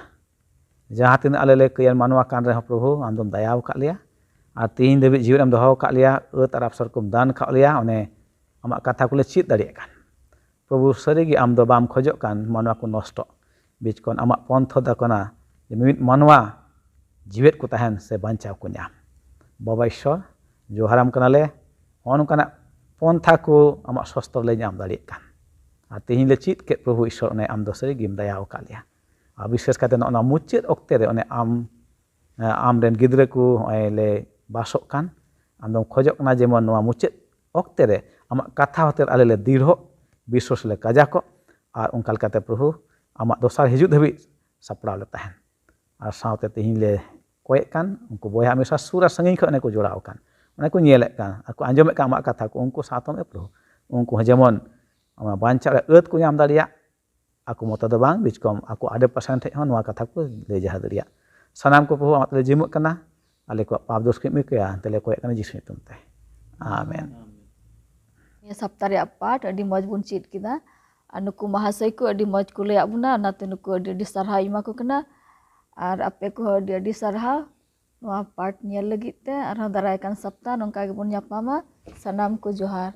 jahatin ale le kian manwa kan re prabhu amdom dayaw ka leya ar tin debi jiwat am dohaw ka leya eut ar apsar kum dan ka leya one amak katha kule chit dariak kan prabhu sarigi amdo bam khojok kan manwa ko nosto bichkon amak pontho da kona mimit manwa jiwet ku tahan se bancaw ku nyam baba ishor joharam kanale on kana pontha ku amak sostor le nyam daliak kan atihin le chit ke prabhu ishor ne am dosari gim dayaw kalia abishes kate ona mucit okte re one am ren gidre ku le basok kan andom khojok na jemon noa mucit okte re amak katha hotel ale le dirho bisos le kajako ar ongkal kate prabhu amak dosar hijut dhabi sapraw le tahan ar saute tihin le koek kan unku boya hamisah surah sanging ko ne ko jorau kan one ko nyelek kan aku anjomek kan amak katha ko unku satom e prabhu unku jemon ama banca eut ku nyam daria aku mota do bang bichkom aku ada pasan the hon wa katha ko le jah daria sanam ko prabhu amat le jimuk kana ale ko pabdos ke mi ya tele koek kana jisu tum te amen ya saptari apat adi moj bun chit kita anuku mahasai ku adi moj ku le abuna natu nuku adi disarha ima ku kena ar ape ku adi sarha noa part nyel lagi te arho daraikan sapta nongka bun nyapama sanam ku johar